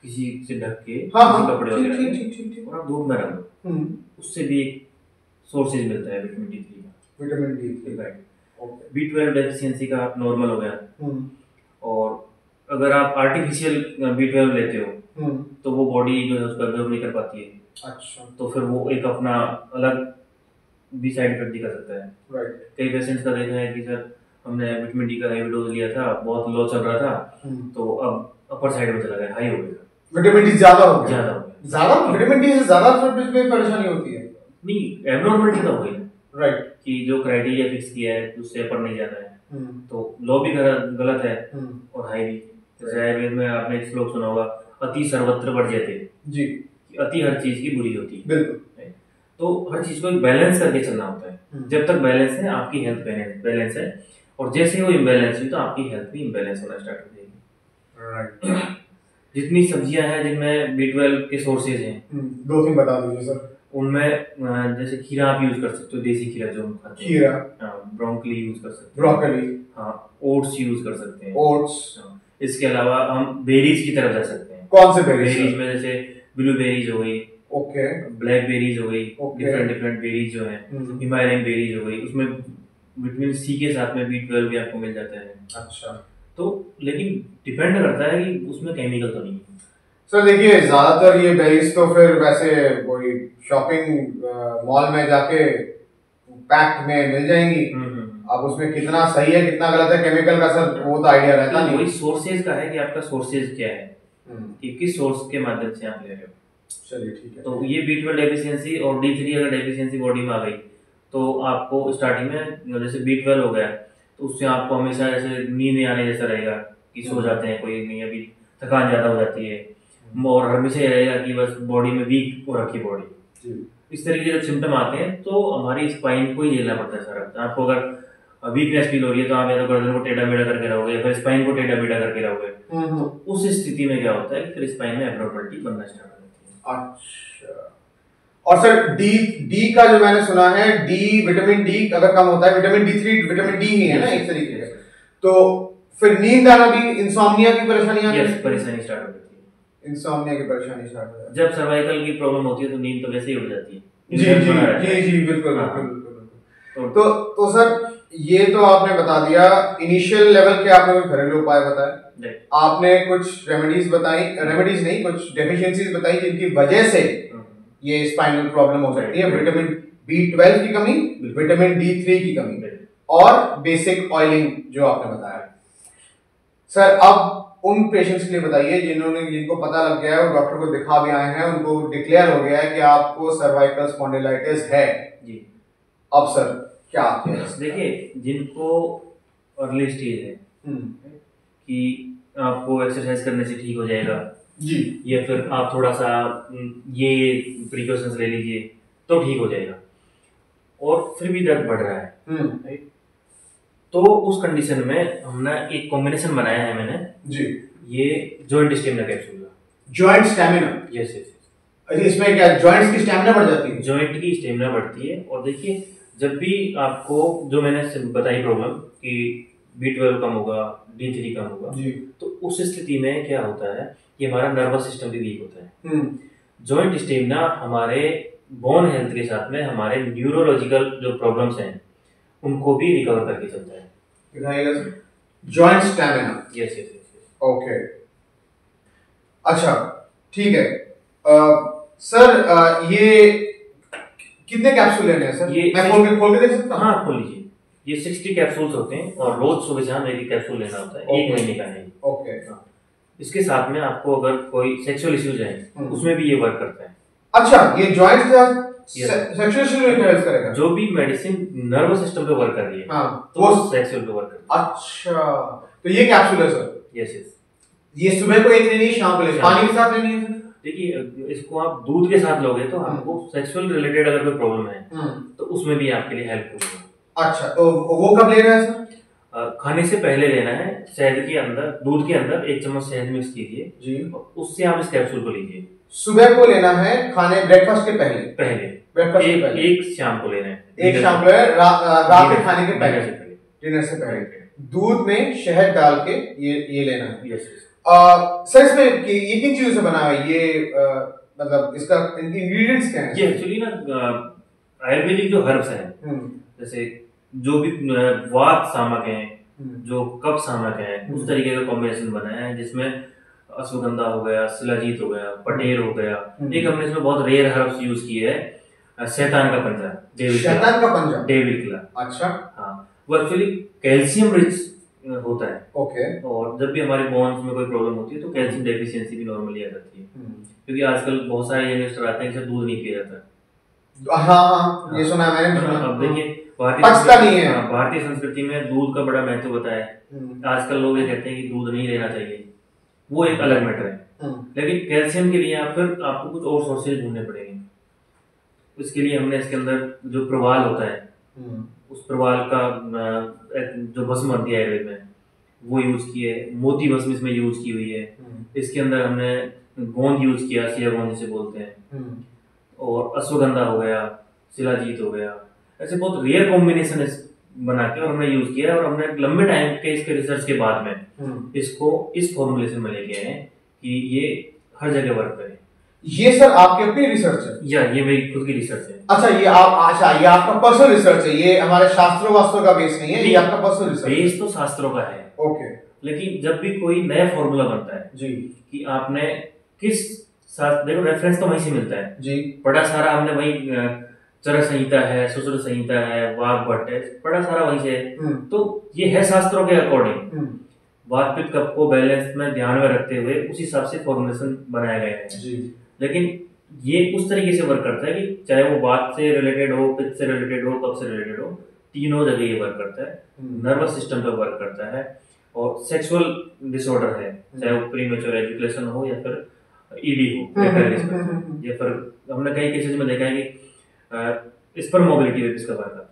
किसी से ढक के, हाँ, किसी कपड़े वगैरह में, ठीक। और आप धूप में रख दो, उससे भी एक सोर्सेज मिलता है विटामिन डी थ्री का। Vitamin D, right. B12 deficiency का आप नॉर्मल हो गया। और अगर आप आर्टिफिशियल B12 लेते हो तो वो बॉडी जो है उसका एब्जॉर्ब नहीं कर पाती है। अच्छा। तो फिर वो एक अपना अलग भी साइड इफेक्ट दिखा सकता है। राइट। कई पेशेंट्स का देखा है कि सर हमने विटामिन डी का हेवी डोज लिया था, बहुत लो चल रहा था, तो अब अपर साइड में चला गया, हाई हो गया, विटामिन डी ज्यादा हो गया। ज्यादा विटामिन डी से ज्यादा फिर में परेशानी होती है? नहीं, एब्नॉर्मलिटी तो हो गई। राइट। कि जो क्राइटेरिया फिक्स किया है उससे अपर नहीं जाना है, तो लो भी गलत है और हाई भी। जैसे आयुर्वेद में आपने एक श्लोक सुना होगा, अति सर्वत्र वर्ज्यते जी, अति हर चीज की बुरी होती है। बिल्कुल। तो हर चीज को एक बैलेंस करके चलना होता है। जब तक बैलेंस है, आपकी हेल्थ बैलेंस है, और जैसे ही वो इम्बैलेंस हुई तो आपकी हेल्थ भी इम्बैलेंस होना स्टार्ट हो जाएगी। राइट। जितनी सब्जियां हैं जिनमें B12 के सोर्सेज हैं, 2-3 बता दीजिए सर। उनमें जैसे खीरा आप यूज कर सकते हो, देसी खीरा जो हम खाते हैं। खीरा, ब्रोकली यूज कर सकते हैं, ब्रोकली, हाँ, ओट्स यूज कर सकते हैं, ओट्स। इसके अलावा हम बेरीज की तरफ जा सकते हैं। कौन से बेरीज? बेरीज में जैसे ब्लूबेरीज हो गई, ओके, ब्लैक बेरीज हो गई, डिफरेंट बेरीज जो है, हिमालयन बेरीज हो गई, उसमें विटामिन सी के साथ में B12 भी आपको मिल जाता है। अच्छा। तो लेकिन डिपेंड करता है कि उसमें केमिकल तो नहीं है। सर देखिए, ज्यादातर ये बेरीज तो फिर वैसे कोई शॉपिंग मॉल में जाके पैक्ड में मिल जाएंगी। अब उसमें कितना सही है कितना गलत है केमिकल का सर, वो तो आइडिया रहता नहीं। वही सोर्सेज का है कि आपका सोर्सेज क्या है, कि किस सोर्स के माध्यम से आप ले रहे हो। चलिए ठीक है। तो ये B12 डेफिशिएंसी और D3 अगर डेफिशिएंसी बॉडी में आ गई तो आपको स्टार्टिंग में जैसे B12 हो गया तो उससे आपको हमेशा जैसे नींद आने जैसा रहेगा कि सो जाते हैं, कोई नहीं, अभी थकान ज्यादा हो जाती है, और हमेशा ये रहेगा कि बस बॉडी में वीक हो रखी बॉडी। इस तरीके के जब सिम्टम आते हैं तो हमारी स्पाइन को ही झेलना पड़ता है सर। आपको अगर वीकनेस फील हो रही है तो आप या तो गर्दन को टेढ़ा मेढ़ा करके रहोगे या फिर स्पाइन को टेढ़ा मेढ़ा करके रहोगे। तो उस स्थिति में क्या होता है कि फिर स्पाइन में एब्नॉर्मलिटी बनना स्टार्ट हो जाती है। अच्छा। और सर डी का जो मैंने सुना है, विटामिन डी अगर कम होता है, विटामिन D3 विटामिन डी ही है ना एक तरीके से, तो फिर नींद आना भी, इंसोम्निया की परेशानी आती है? परेशानी स्टार्ट हो जाती है। इंसोम्निया की परेशानी स्टार्ट हो जाती है जब सर्वाइकल की प्रॉब्लम होती है तो नींद तो वैसे ही उड़ जाती है। जी बिल्कुल। तो सर ये तो आपने बता दिया, इनिशियल लेवल के आपने कुछ घरेलू उपाय बताए, आपने कुछ रेमेडीज बताई, रेमेडीज नहीं, कुछ डेफिशिएंसीज बताई जिनकी वजह से ये स्पाइनल प्रॉब्लम हो सकती है। विटामिन B12 की कमी, विटामिन D3 की कमी, और बेसिक ऑयलिंग जो आपने बताया। सर अब उन पेशेंट्स के लिए बताइए जिनको पता लग गया है, वो डॉक्टर को दिखा भी आए हैं, उनको डिक्लेयर हो गया है कि आपको सर्वाइकल स्पॉन्डिलाइटिस है जी। अब सर क्या देखिए, जिनको अर्ली स्टेज है कि आपको एक्सरसाइज करने से ठीक हो जाएगा जी, या फिर आप थोड़ा सा ये प्रिकॉशंस ले लीजिए तो ठीक हो जाएगा, और फिर भी दर्द बढ़ रहा है तो उस कंडीशन में हमने एक कॉम्बिनेशन बनाया है मैंने जी, ये जॉइंट स्टेमिना कैप्सूल का। Joint stamina? यस। इसमें क्या जॉइंट्स की स्टेमिना बढ़ जाती है? जॉइंट की स्टेमिना बढ़ती है। और देखिए, जब भी आपको जो मैंने बताई प्रॉब्लम कि B12 कम होगा, D3 कम होगा जी, तो उस स्थिति में क्या होता है कि हमारा नर्वस सिस्टम भी वीक होता है। जॉइंट स्टेमिना हमारे बोन हेल्थ के साथ में हमारे न्यूरोलॉजिकल जो प्रॉब्लम्स हैं उनको भी रिकवर करके चलता है। Joint stamina? यस। ओके, अच्छा ठीक है। सर ये कितने कैप्सूल लेने हैं सर? ये मैं खोल के देख सकता हूँ? हाँ, खोल लीजिए। ये 60 कैप्सूल्स होते हैं और रोज सुबह शाम एक कैप्सूल लेना होता है, 1 महीने का है। ओके। इसके साथ में आपको अगर कोई सेक्सुअल इश्यूज है उसमें भी ये वर्क करता है। अच्छा, ये जॉइंट्स का सेक्सुअल इश्यू में हेल्प करेगा? जो भी मेडिसिन नर्वस सिस्टम पे वर्क कर रही है, हाँ, तो वो सेक्सुअल पे वर्क करती है। अच्छा, तो ये कैप्सूल है सर? Yes yes. ये सुबह को एक लेनी है, शाम को लेनी है, पानी के साथ लेनी है? देखिए, इसको आप दूध के साथ लोगे तो आपको सेक्सुअल रिलेटेड अगर कोई प्रॉब्लम है तो उसमें भी आपके लिए हेल्पफुल होगा। अच्छा, तो वो कब लेना है सर? खाने से पहले लेना है। शहद के अंदर, दूध के अंदर 1 चम्मच शहद मिक्स कीजिए जी, उससे आप इस कैप्सूल को लीजिए। सुबह को लेना है, खाने ब्रेकफास्ट के पहले? ब्रेकफास्ट के पहले। एक शाम को लेना है, एक शाम को है, रात के खाने के पहले, डिनर से पहले दूध में शहद डाल के ये लेना है। यस। सर इसमें ये किन चीजों से बना है ये, मतलब इसका इंग्रेडिएंट्स क्या है? ये एक्चुअली ना आयुर्वेदिक जो हर्ब्स हैं, जैसे जो भी वात शामक हैं, जो कफ शामक हैं, उस तरीके का कॉम्बिनेशन बनाया है, जिसमें अश्वगंधा हो गया, शिलाजीत हो गया, पटेर हो गया। एक हमने इसमें बहुत रेयर हर्ब्स यूज किए है, शैतान का पंजा, शैतान का पंजा, डेविल किला। अच्छा। हाँ, वो एक्चुअली कैल्शियम रिच होता है। ओके। और जब भी हमारे बोन्स में कोई प्रॉब्लम होती है तो कैल्शियम डेफिशिएंसी भी नॉर्मली आ जाती है, क्योंकि आजकल बहुत सारे यंगस्टर आते हैं जिसे दूध नहीं पिया जाता। हाँ, ये सुना मैंने। अब देखिए, भारतीय संस्कृति में दूध का बड़ा महत्व बताया है। आजकल लोग ये कहते हैं कि दूध नहीं लेना चाहिए, वो एक अलग मैटर है। लेकिन कैल्शियम के लिए आपको कुछ और सोर्सेज ढूंढने पड़ेंगे। इसके लिए हमने इसके अंदर जो प्रवाल होता है, उस प्रवाल का जो भस्म होती है आयुर्वेद में, वो यूज किए। मोती भस्म इसमें यूज की हुई है। इसके अंदर हमने गोंद यूज किया, सिया गोंद जिसे बोलते हैं, और अश्वगंधा हो गया, शिलाजीत हो गया। ऐसे बहुत रेयर कॉम्बिनेशन बना के और हमने यूज किया, और हमने लंबे टाइम के इसके रिसर्च के बाद में इसको इस फॉर्मुलेशन में लेके आए कि ये हर जगह वर्क करे। ये सर आपकी अपनी रिसर्च है? या ये मेरी खुद की रिसर्च है। अच्छा, ये आपका पर्सनल रिसर्च है, ये हमारे शास्त्रों वास्त्रों का बेस नहीं है, ये आपका पर्सनल रिसर्च है? बेस तो शास्त्रों का है। ओके। लेकिन जब भी कोई नया फॉर्मूला बनता है जी, कि आपने किस देखो रेफरेंस तो वहीं से मिलता है जी। बड़ा सारा हमने वही चरक संहिता है, सुश्रुत संहिता है, वाघ भट्ट है, बड़ा सारा वहीं से। तो ये है शास्त्रों के अकॉर्डिंग, वात पित्त कफ को बैलेंस में ध्यान में रखते हुए उस हिसाब से फॉर्मुलेशन बनाया गया है जी। लेकिन ये उस तरीके से वर्क करता है कि चाहे वो वात से रिलेटेड हो, पित्त से रिलेटेड हो, कफ से रिलेटेड हो, तीनों जगह ये वर्क करता है। नर्वस सिस्टम पे वर्क करता है, और सेक्सुअल डिसऑर्डर है, चाहे वो प्रीमेच्योर एजुकेशन हो या फिर ईडी हो, या फिर हमने कई केसेस में देखा है कि स्पर्म मोबिलिटी पे इसका वर्क करता है।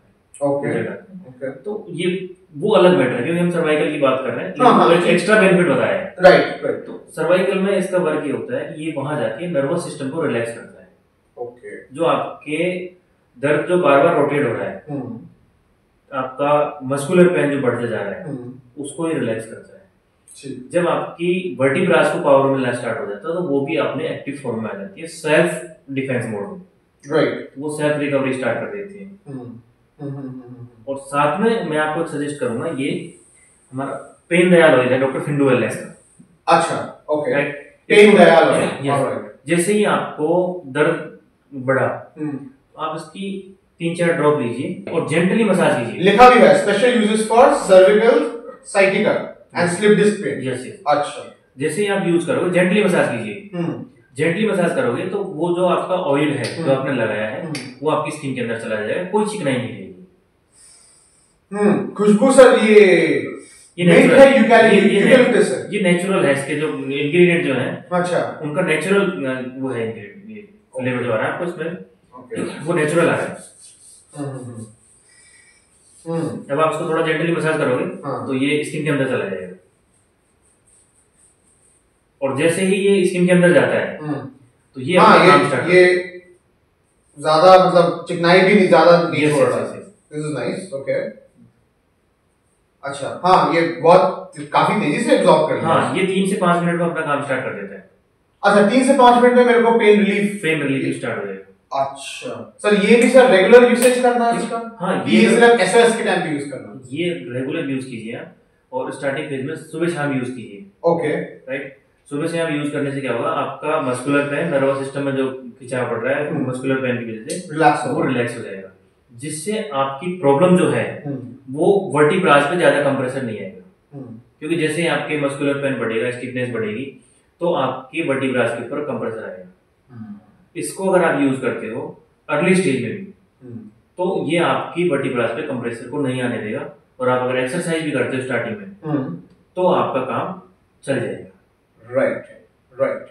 ओके। तो ये वो अलग मैटर है, क्योंकि हम सर्वाइकल की बात कर रहे हैं, एक एक्स्ट्रा बेनिफिट बताया है। राइट। तो सर्वाइकल में इसका वर्क ये होता है कि ये वहां जाके नर्वस सिस्टम को रिलैक्स करता है। ओके। जो आपके दर्द जो बार बार रोटेट हो रहा है, आपका मस्कुलर पेन जो बढ़ते जा रहा है, उसको ही रिलैक्स करता है। जब आपकी वर्टिब्रास को पावर मिलना स्टार्ट हो जाता है तो वो भी अपने एक्टिव फॉर्म में आ जाती है, सेल्फ डिफेंस मोड में। राइट। वो सेल्फ रिकवरी स्टार्ट कर देती है। और साथ में मैं आपको सजेस्ट करूंगा, ये हमारा पेन दयाल ऑयल है, डॉक्टर फिंडू वेलनेस का। अच्छा, ओके। Pen Dayal oil. जैसे ही आपको दर्द बढ़ा, आप इसकी 3-4 ड्रॉप लीजिए और जेंटली मसाज कीजिए। लिखा भी है, special uses for cervical, sciatica and slip disc pain. Yes. अच्छा, जैसे ही आप यूज करोगे, जेंटली मसाज कीजिए। जेंटली मसाज करोगे तो वो जो आपका ऑयल है जो आपने लगाया है, वो आपकी स्किन के अंदर चला जाएगा, कोई चिकनाई नहीं रहेगी। खुशबू सर ये नेचुरल है, ये नेचुरल है। इसके जो इंग्रेडिएंट जो हैं, अच्छा, उनका नेचुरल वो है इंग्रेडिएंट, फ्लेवर जो आ रहा है आपको इसमें, वो नेचुरल आ रहा है। जब आप उसको थोड़ा जेंटली मसाज करोगे तो ये स्किन के अंदर चला जाएगा, और जैसे ही ये स्किन के अंदर जाता है तो ये काम स्टार्ट, ये ज्यादा मतलब चिकनाई भी नहीं, ज्यादा नहीं छोड़ रहा। This is nice. ओके। अच्छा, हाँ, ये बहुत काफी तेजी से एब्जॉर्ब कर लेता है। हाँ, ये 3 से 5 मिनट में अपना काम स्टार्ट कर देता है। अच्छा, 3 से 5 मिनट में मेरे को पेन रिलीफ स्टार्ट हो जाएगा। अच्छा सर, ये भी सर रेगुलर यूसेज करना है इसका? हाँ, ये सिर्फ एसओएस के टाइम पे यूज करना? ये रेगुलर यूज कीजिए आप, और स्टार्टिंग फेज में सुबह शाम यूज कीजिए। ओके। राइट। सुबह से आप यूज करने से क्या होगा, आपका मस्कुलर पेन, नर्वस सिस्टम में जो खिंचाव पड़ रहा है, मस्कुलर पेन की वजह से वो रिलैक्स हो जाएगा। जिससे आपकी प्रॉब्लम जो है वो वर्टिब्रास पे ज्यादा कंप्रेसर नहीं आएगा, क्योंकि जैसे ही आपके मस्कुलर पेन बढ़ेगा, स्टिफनेस बढ़ेगी, तो आपके वर्टिब्रास के ऊपर कंप्रेसर आएगा। इसको अगर आप यूज करते हो अर्ली स्टेज में भी, तो ये आपकी वर्टिब्रास पे कंप्रेसर को नहीं आने देगा, और आप अगर एक्सरसाइज भी करते हो स्टार्टिंग में तो आपका काम चल जाएगा। Right right.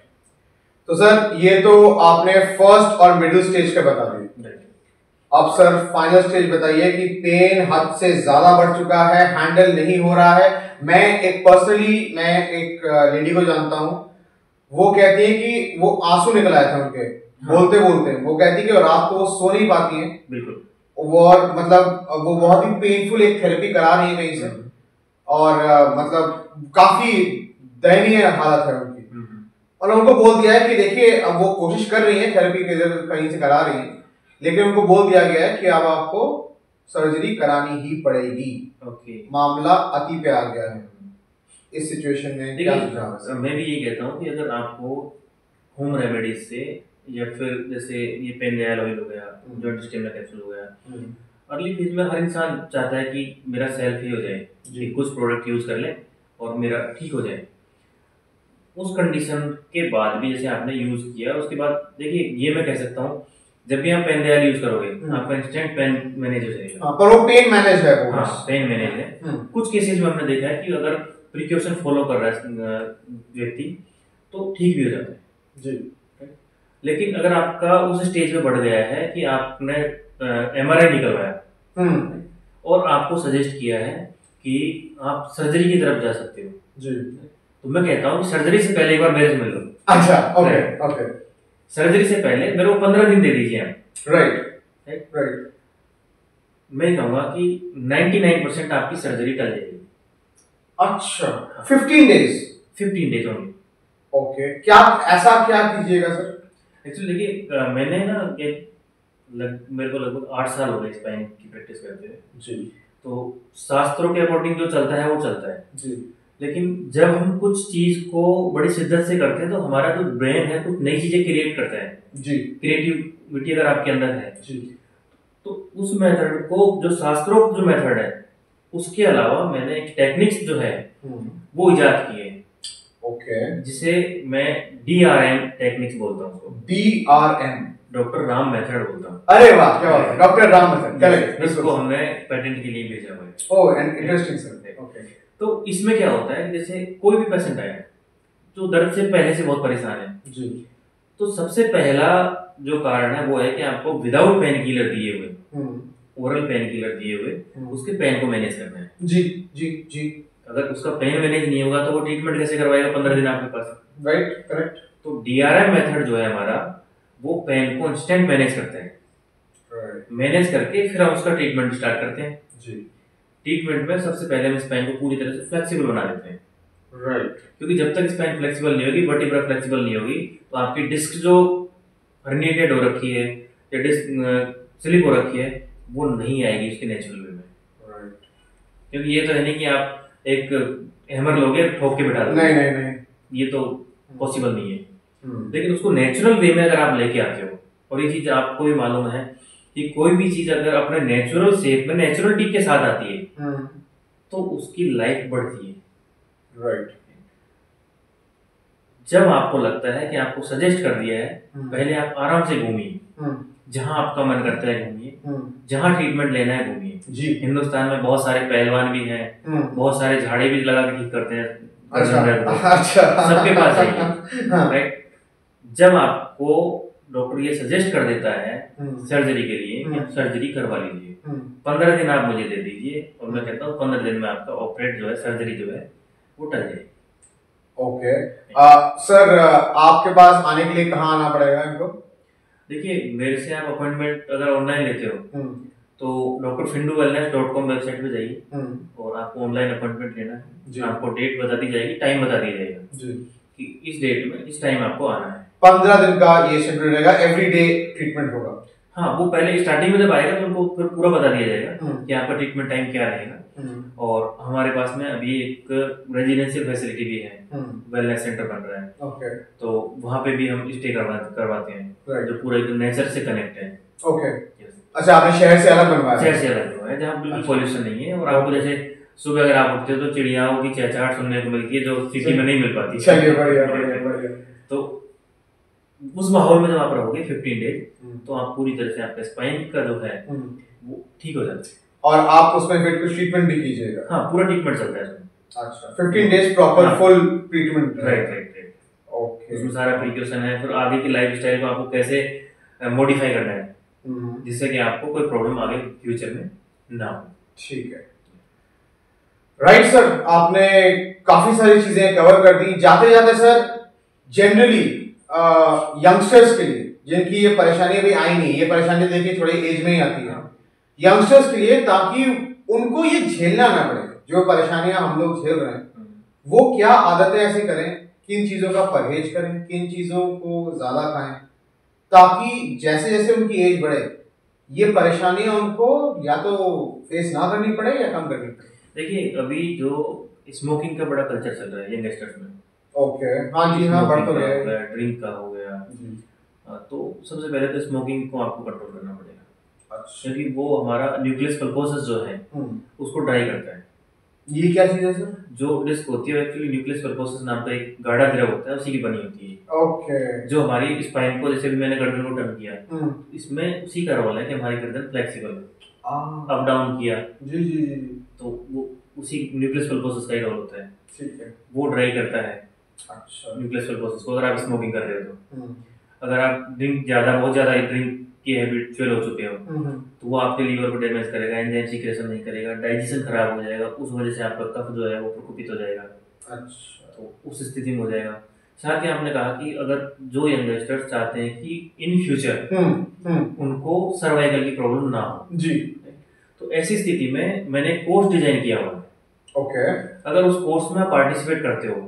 तो सर ये तो आपने फर्स्ट और मिडिल स्टेज का बता दिया, अब सर फाइनल स्टेज बताइए कि पेन हद से ज्यादा बढ़ चुका है, हैंडल नहीं हो रहा है। मैं एक लेडी को जानता हूं, वो कहती है कि वो आंसू निकल आए थे उनके, बोलते बोलते वो कहती है कि रात को वो सो नहीं पाती है। बिल्कुल। और मतलब वो बहुत ही पेनफुल एक थेरेपी करा रही है कहीं से, और मतलब काफी दयनीय हालत है उनकी। और उनको बोल दिया है कि देखिए, अब वो कोशिश कर रही है थेरेपी के लिए, कहीं से करा रही है, लेकिन उनको बोल दिया गया है कि अब आपको सर्जरी करानी ही पड़ेगी। मामला अति पे आ गया है। इस सिचुएशन में क्या सुझाव है? मैं भी ये कहता हूँ कि अगर आपको होम रेमेडीज से, या फिर जैसे ये पेनियल ऑयल हो गया, जॉइंट स्टेमिनर कैप्सूल हो गया, अर्ली फेज में हर इंसान चाहता है कि मेरा सेल्फ ही हो जाए, कि कुछ प्रोडक्ट यूज कर ले और मेरा ठीक हो जाए। उस कंडीशन के बाद भी जैसे आपने यूज किया, उसके बाद देखिए, ये मैं कह सकता हूँ, जब भी आप पेनियल यूज करोगे आपका इंस्टेंट पेन मैनेज हो जाएगा। पर वो पेन मैनेज है, वो पेन मैनेज है। कुछ केसेस में हमने देखा है कि अगर प्रिकॉशन फॉलो कर रहा है व्यक्ति तो ठीक भी हो जाता है जी। लेकिन अगर आपका उस स्टेज पे बढ़ गया है कि आपने MRI निकलवाया और आपको सजेस्ट किया है कि आप सर्जरी की तरफ जा सकते हो जी, तो मैं कहता हूँ कि सर्जरी से पहले एक बार मेरे से मिल लो। अच्छा, ओके ओके। सर्जरी से पहले मेरे को 15 दिन दे दीजिए आप। राइट। मैं कहूँगा कि 99% आपकी सर्जरी टल जाएगी। अच्छा, 15 डेज ओनली। ओके, क्या ऐसा क्या कीजिएगा सर? एक्चुअली देखिए, मैंने ना मेरे को लगभग 8 साल हो गए स्पाइन की प्रैक्टिस करते हुए जी। तो शास्त्रों के अकॉर्डिंग जो चलता है वो चलता है जी। लेकिन जब हम कुछ चीज को बड़ी शिद्दत से करते हैं तो हमारा जो ब्रेन है कुछ नई चीजें क्रिएट करता है जी। क्रिएटिविटी अगर आपके अंदर है जी, तो उस मेथड को, जो शास्त्रोक्त जो मेथड है, उसके अलावा मैंने एक टेक्निक्स जो है वो इजाद की है। ओके। जिसे मैं DRM टेक्निक्स बोलता हूँ। DRM, डॉक्टर राम मेथड बोलता हूँ। अरे वाह, क्या बात है, डॉक्टर राम मेथड। चलिए, इसको हमने पेटेंट के लिए भेजा हुआ है। ओह, इंटरेस्टिंग सर। ओके। तो इसमें क्या होता है, जैसे कोई भी पेशेंट आया जो दर्द से पहले से बहुत परेशान है जी, तो सबसे पहला जो कारण है वो है कि आपको विदाउट पेन किलर दिए हुए, ओरल पेन किलर दिए हुए उसके पेन को मैनेज करना है। जी जी जी। अगर उसका पेन मैनेज नहीं होगा तो वो ट्रीटमेंट कैसे करवाएगा 15 दिन आपके पास? Right, correct. तो DRM मेथड जो है हमारा, वो पेन को इंस्टेंट मैनेज करता है। मैनेज करके फिर हम उसका ट्रीटमेंट स्टार्ट करते हैं। जी। ट्रीटमेंट में सबसे पहले हम स्पाइन को पूरी तरह से फ्लेक्सिबल बना देते हैं। राइट। क्योंकि जब तक स्पाइन फ्लेक्सिबल नहीं होगी, वर्टिब्रा फ्लेक्सिबल नहीं होगी, तो आपकी डिस्क जो हर्निएटेड हो रखी है या डिस्क स्लिप हो रखी है वो नहीं आएगी उसके नेचुरल वे में। राइट। क्योंकि ये तो है नहीं कि आप एक हैमर लोगे ठोक के बिठा दोगे। नहीं, ये तो पॉसिबल नहीं है। लेकिन उसको नेचुरल वे में अगर आप लेके आते हो, और ये चीज आपको भी मालूम है कि कोई भी चीज अगर अपने नेचुरल शेप में नेचुरलिटी के साथ आती है तो उसकी लाइफ बढ़ती है। राइट। जब आपको लगता है कि आपको सजेस्ट कर दिया है, पहले आप आराम से घूमिए, जहां आपका मन करता है घूमिए, जहां ट्रीटमेंट लेना है घूमिए। जी। हिंदुस्तान में बहुत सारे पहलवान भी हैं, बहुत सारे झाड़े भी लगा के ठीक करते हैं। अच्छा। सबके पास जाइए। राइट। जब आपको डॉक्टर ये सजेस्ट कर देता है सर्जरी के लिए, सर्जरी करवा लीजिए, 15 दिन आप मुझे दे दीजिए और मैं कहता हूँ 15 दिन में आपका ऑपरेट जो है, सर्जरी जो है वो टल जाएगी। ओके। सर, आपके पास आने के लिए कहाँ आना पड़ेगा इनको? देखिए, मेरे से आप अपॉइंटमेंट अगर ऑनलाइन लेते हो तो drfinduwellness.com वेबसाइट पे जाइए और आपको ऑनलाइन अपॉइंटमेंट लेना है। आपको डेट बता दी जाएगी, टाइम बता दिया जाएगा कि इस डेट में इस टाइम आपको आना है। 15 दिन का ये शेड्यूल रहेगा, एवरीडे ट्रीटमेंट होगा? हाँ, वो पहले स्टार्टिंग में जब आएगा तो उनको फिर पूरा बता दिया जाएगा कि आपका ट्रीटमेंट टाइम क्या रहेगा। और हमारे पास में अभी एक रेजिडेंशियल फैसिलिटी भी है, वेलनेस सेंटर बन रहा है। ओके। तो वहाँ पे भी हम स्टे करवाते हैं, जो पूरा एकदम नेचर से कनेक्ट है। ओके। यस। अच्छा, आपने शहर से अलग बनवाया? शहर से अलग बनवाया जहाँ बिल्कुल पॉल्यूशन नहीं है, और आपको जैसे सुबह अगर आप उठते हो तो चिड़ियाओं की चहचहाट सुनने को मिलती है जो सिटी में नहीं मिल पाती। चलिए, बढ़िया बढ़िया बढ़िया। तो उस माहौल में जब आप रहोगे 15 डेज, तो आप पूरी तरह से आपका स्पाइन का जो है वो ठीक हो जाता है। और आप उसमें फिर कुछ ट्रीटमेंट भी कीजिएगा? हाँ, पूरा ट्रीटमेंट चलता है उसमें। अच्छा, 15 days proper full treatment? Right. Okay. उसमें सारा प्रिकॉशन है, फिर आगे की लाइफस्टाइल को आपको कैसे मॉडिफाई करना है जिससे कि आपको कोई प्रॉब्लम आगे फ्यूचर में ना हो। ठीक है, राइट सर, आपने काफी सारी चीजें कवर कर दी। जाते जाते सर, जनरली यंगस्टर्स के लिए जिनकी ये परेशानी अभी आई नहीं, ये परेशानी देखिए थोड़ी एज में ही आती है, यंगस्टर्स के लिए, ताकि उनको ये झेलना ना पड़े जो परेशानियां हम लोग झेल रहे हैं, वो क्या आदतें ऐसी करें, किन चीजों का परहेज करें, किन चीजों को ज्यादा खाएं, ताकि जैसे जैसे उनकी एज बढ़े ये परेशानियां उनको या तो फेस ना करनी पड़े या कम करनी पड़े। देखिए, अभी जो स्मोकिंग का बड़ा कल्चर चल रहा है यंगस्टर्स में। ओके, हाँ जी, हाँ, बढ़ तो गया है। ड्रिंक का हो गया, तो सबसे पहले तो स्मोकिंग को आपको कंट्रोल करना पड़ेगा। अच्छा। क्योंकि वो हमारा न्यूक्लियस पल्पोसस जो है उसको ड्राई करता है। ये क्या चीज है सर? जो डिस्क होती है एक्चुअली न्यूक्लियस पल्पोसस नाम का एक गाढ़ा द्रव होता है, उसी की बनी होती है। ओके। जो हमारी स्पाइन को, जैसे भी मैंने गर्दन को टर्न किया, इसमें उसी का रोल है कि हमारी गर्दन फ्लेक्सिबल है, अप डाउन किया जी जी जी, तो वो उसी न्यूक्लियस पल्पोसस का ही रोल होता है। ठीक है, वो ड्राई करता है अच्छा न्यूक्लियस पल्पोसस को, अगर आप स्मोकिंग कर रहे हो तो। अगर आप बहुत ज्यादा ड्रिंक की हैबिचुअल हो चुके हो तो वो आपके लीवर को डैमेज करेगा, एंजाइम सीक्रेशन नहीं करेगा, डाइजेशन खराब हो जाएगा, उस वजह से आपका कफ जो है वो प्रकोपित हो जाएगा। अच्छा, तो उस स्थिति में हो जाएगा। साथ ही आपने कहा कि अगर जो यंगस्टर्स चाहते हैं कि इन फ्यूचर उनको सर्वाइकल की प्रॉब्लम ना हो जी, तो ऐसी स्थिति में मैंने कोर्स डिजाइन किया हुआ है। ओके। अगर उस कोर्स में आप पार्टिसिपेट करते हो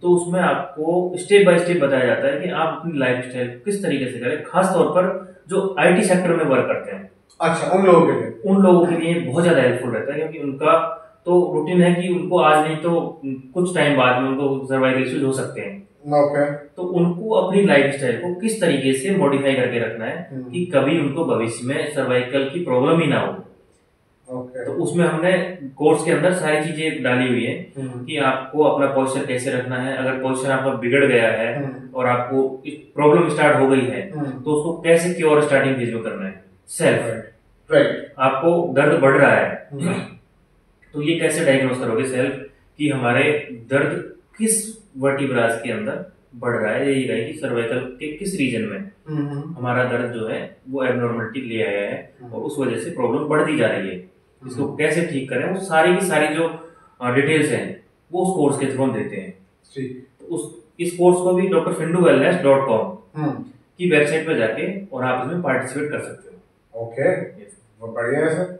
तो उसमें आपको स्टेप बाय स्टेप बताया जाता है कि आप अपनी लाइफस्टाइल किस तरीके से करें, खास तौर पर जो आईटी सेक्टर में वर्क करते हैं। अच्छा, उन लोगों के लिए बहुत ज्यादा हेल्पफुल रहता है, क्योंकि उनका तो रूटीन है कि उनको आज नहीं तो कुछ टाइम बाद में उनको सर्वाइवल इश्यूज हो सकते हैं। ओके। तो उनको अपनी लाइफस्टाइल को किस तरीके से मॉडिफाई करके रखना है कि कभी उनको भविष्य में सर्वाइकल की प्रॉब्लम ही ना हो। तो उसमें हमने कोर्स के अंदर सारी चीजें डाली हुई है कि आपको अपना पोस्चर कैसे रखना है, अगर पोस्चर आपका बिगड़ गया है और आपको प्रॉब्लम स्टार्ट हो गई है तो उसको कैसे क्योर स्टार्टिंग फेज में करना है। सेल्फ, राइट, आपको दर्द बढ़ रहा है तो ये कैसे डायग्नोस करोगे सेल्फ कि हमारे दर्द किस वर्टिब्रास के अंदर बढ़ रहा है, यही रहे कि सर्वाइकल के किस रीजन में हमारा दर्द जो है वो एबनॉर्मलिटी ले आया है और उस वजह से प्रॉब्लम बढ़ती जा रही है। इसको कैसे ठीक करें, वो सारी की सारी जो डिटेल्स हैं वो उस कोर्स के थ्रू हम देते हैं। तो इस कोर्स को भी drwellness.com की वेबसाइट पर जाके और आप इसमें पार्टिसिपेट कर सकते हो। ओके, वो बढ़िया है सर।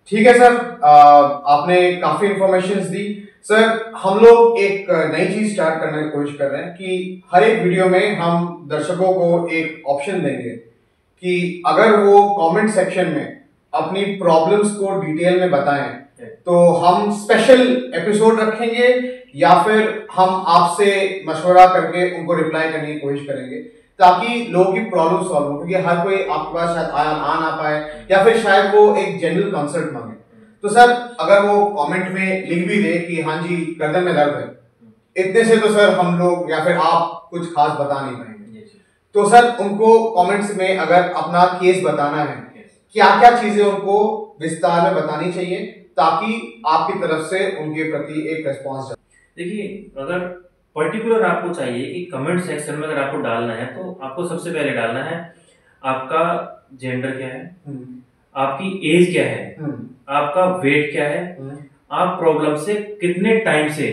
ठीक है सर, आपने काफी इंफॉर्मेशन दी। सर, हम लोग एक नई चीज स्टार्ट करने की कोशिश कर रहे हैं कि हर एक वीडियो में हम दर्शकों को एक ऑप्शन देंगे कि अगर वो कमेंट सेक्शन में अपनी प्रॉब्लम्स को डिटेल में बताएं तो हम स्पेशल एपिसोड रखेंगे या फिर हम आपसे मशवरा करके उनको रिप्लाई करने की कोशिश करेंगे ताकि लोगों की प्रॉब्लम सॉल्व हो, क्योंकि हर कोई आपके पास शायद आ ना पाए या फिर शायद वो एक जनरल कंसल्ट मांगे। तो सर, अगर वो कमेंट में लिख भी दे कि हाँ जी गर्दन में दर्द है, इतने से तो सर हम लोग या फिर आप कुछ खास बता नहीं पाएंगे। तो सर, उनको कमेंट्स में अगर अपना केस बताना है, क्या क्या चीजें उनको विस्तार में बतानी चाहिए ताकि आपकी तरफ से उनके प्रति एक रिस्पॉन्स जाए। देखिए, अगर पर्टिकुलर आपको चाहिए कि कमेंट सेक्शन में अगर आपको डालना है तो आपको सबसे पहले डालना है आपका जेंडर क्या है, आपकी एज क्या है, आपका वेट क्या है, आप प्रॉब्लम से कितने टाइम से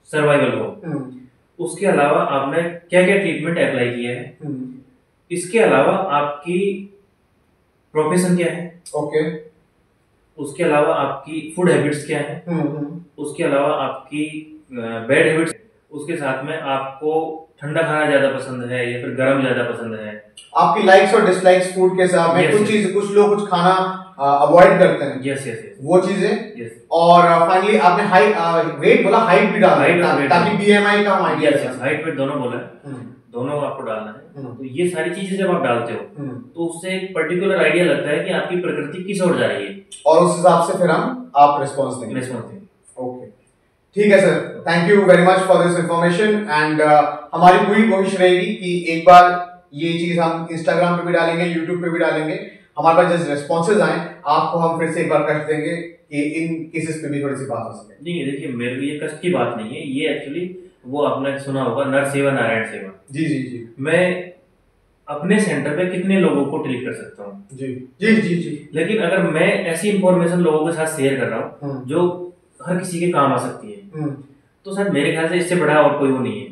सर्वाइवल हो, उसके अलावा आपने क्या क्या ट्रीटमेंट अप्लाई किया है, इसके अलावा आपकी प्रोफेशन क्या है, ओके, उसके अलावा आपकी फूड हैबिट्स क्या है, उसके अलावा आपकी बैड हैबिट्स, उसके साथ में आपको ठंडा खाना ज्यादा पसंद है या फिर गर्म ज्यादा पसंद है, आपकी लाइक्स और डिसलाइक्स फूड के हिसाब में। कुछ लोग कुछ खाना अवॉइड करते हैं, यस यस यस वो चीजें। यस और फाइनली आपने वेट बोला, हाइट भी डालना Height और है weight ताकि बीएमआई का हम idea yes yes height weight दोनों बोला है, दोनों आपको डालना है। तो ये सारी चीजें जब आप डालते हो तो उससे एक पर्टिकुलर आइडिया लगता है कि आपकी प्रकृति किस ओर जा रही है, और उस हिसाब से फिर हम आप रिस्पॉन्स देंगे। रिस्पॉन्स देंगे। ओके, ठीक है sir, thank you very much for this information. And हमारी पूरी कोशिश रहेगी कि एक बार ये चीज हम इंस्टाग्राम पे भी डालेंगे, यूट्यूब पे भी डालेंगे, हमारे पास जैसे रेस्पॉन्सेज आए आपको हम फिर से एक बार कष्ट देंगे कि इन केसेस पे भी थोड़ी सी बात हो सके। नहीं देखिए, मेरे लिए ये कष्ट की बात नहीं है, ये एक्चुअली वो आपने सुना होगा नर सेवा नारायण सेवा। जी जी जी, मैं अपने सेंटर पे कितने लोगों को ट्रीट कर सकता हूँ, जी जी जी जी, लेकिन अगर मैं ऐसी इंफॉर्मेशन लोगों के साथ शेयर कर रहा हूँ जो हर किसी के काम आ सकती है, तो सर मेरे ख्याल से इससे बड़ा और कोई वो नहीं है।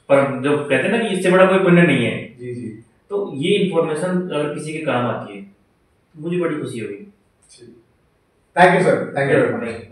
पर जो कहते हैं ना कि इससे बड़ा कोई पुण्य नहीं है, जी जी, तो ये इंफॉर्मेशन अगर किसी के काम आती है तो मुझे बड़ी खुशी होगी। Thank you sir, thank you very much.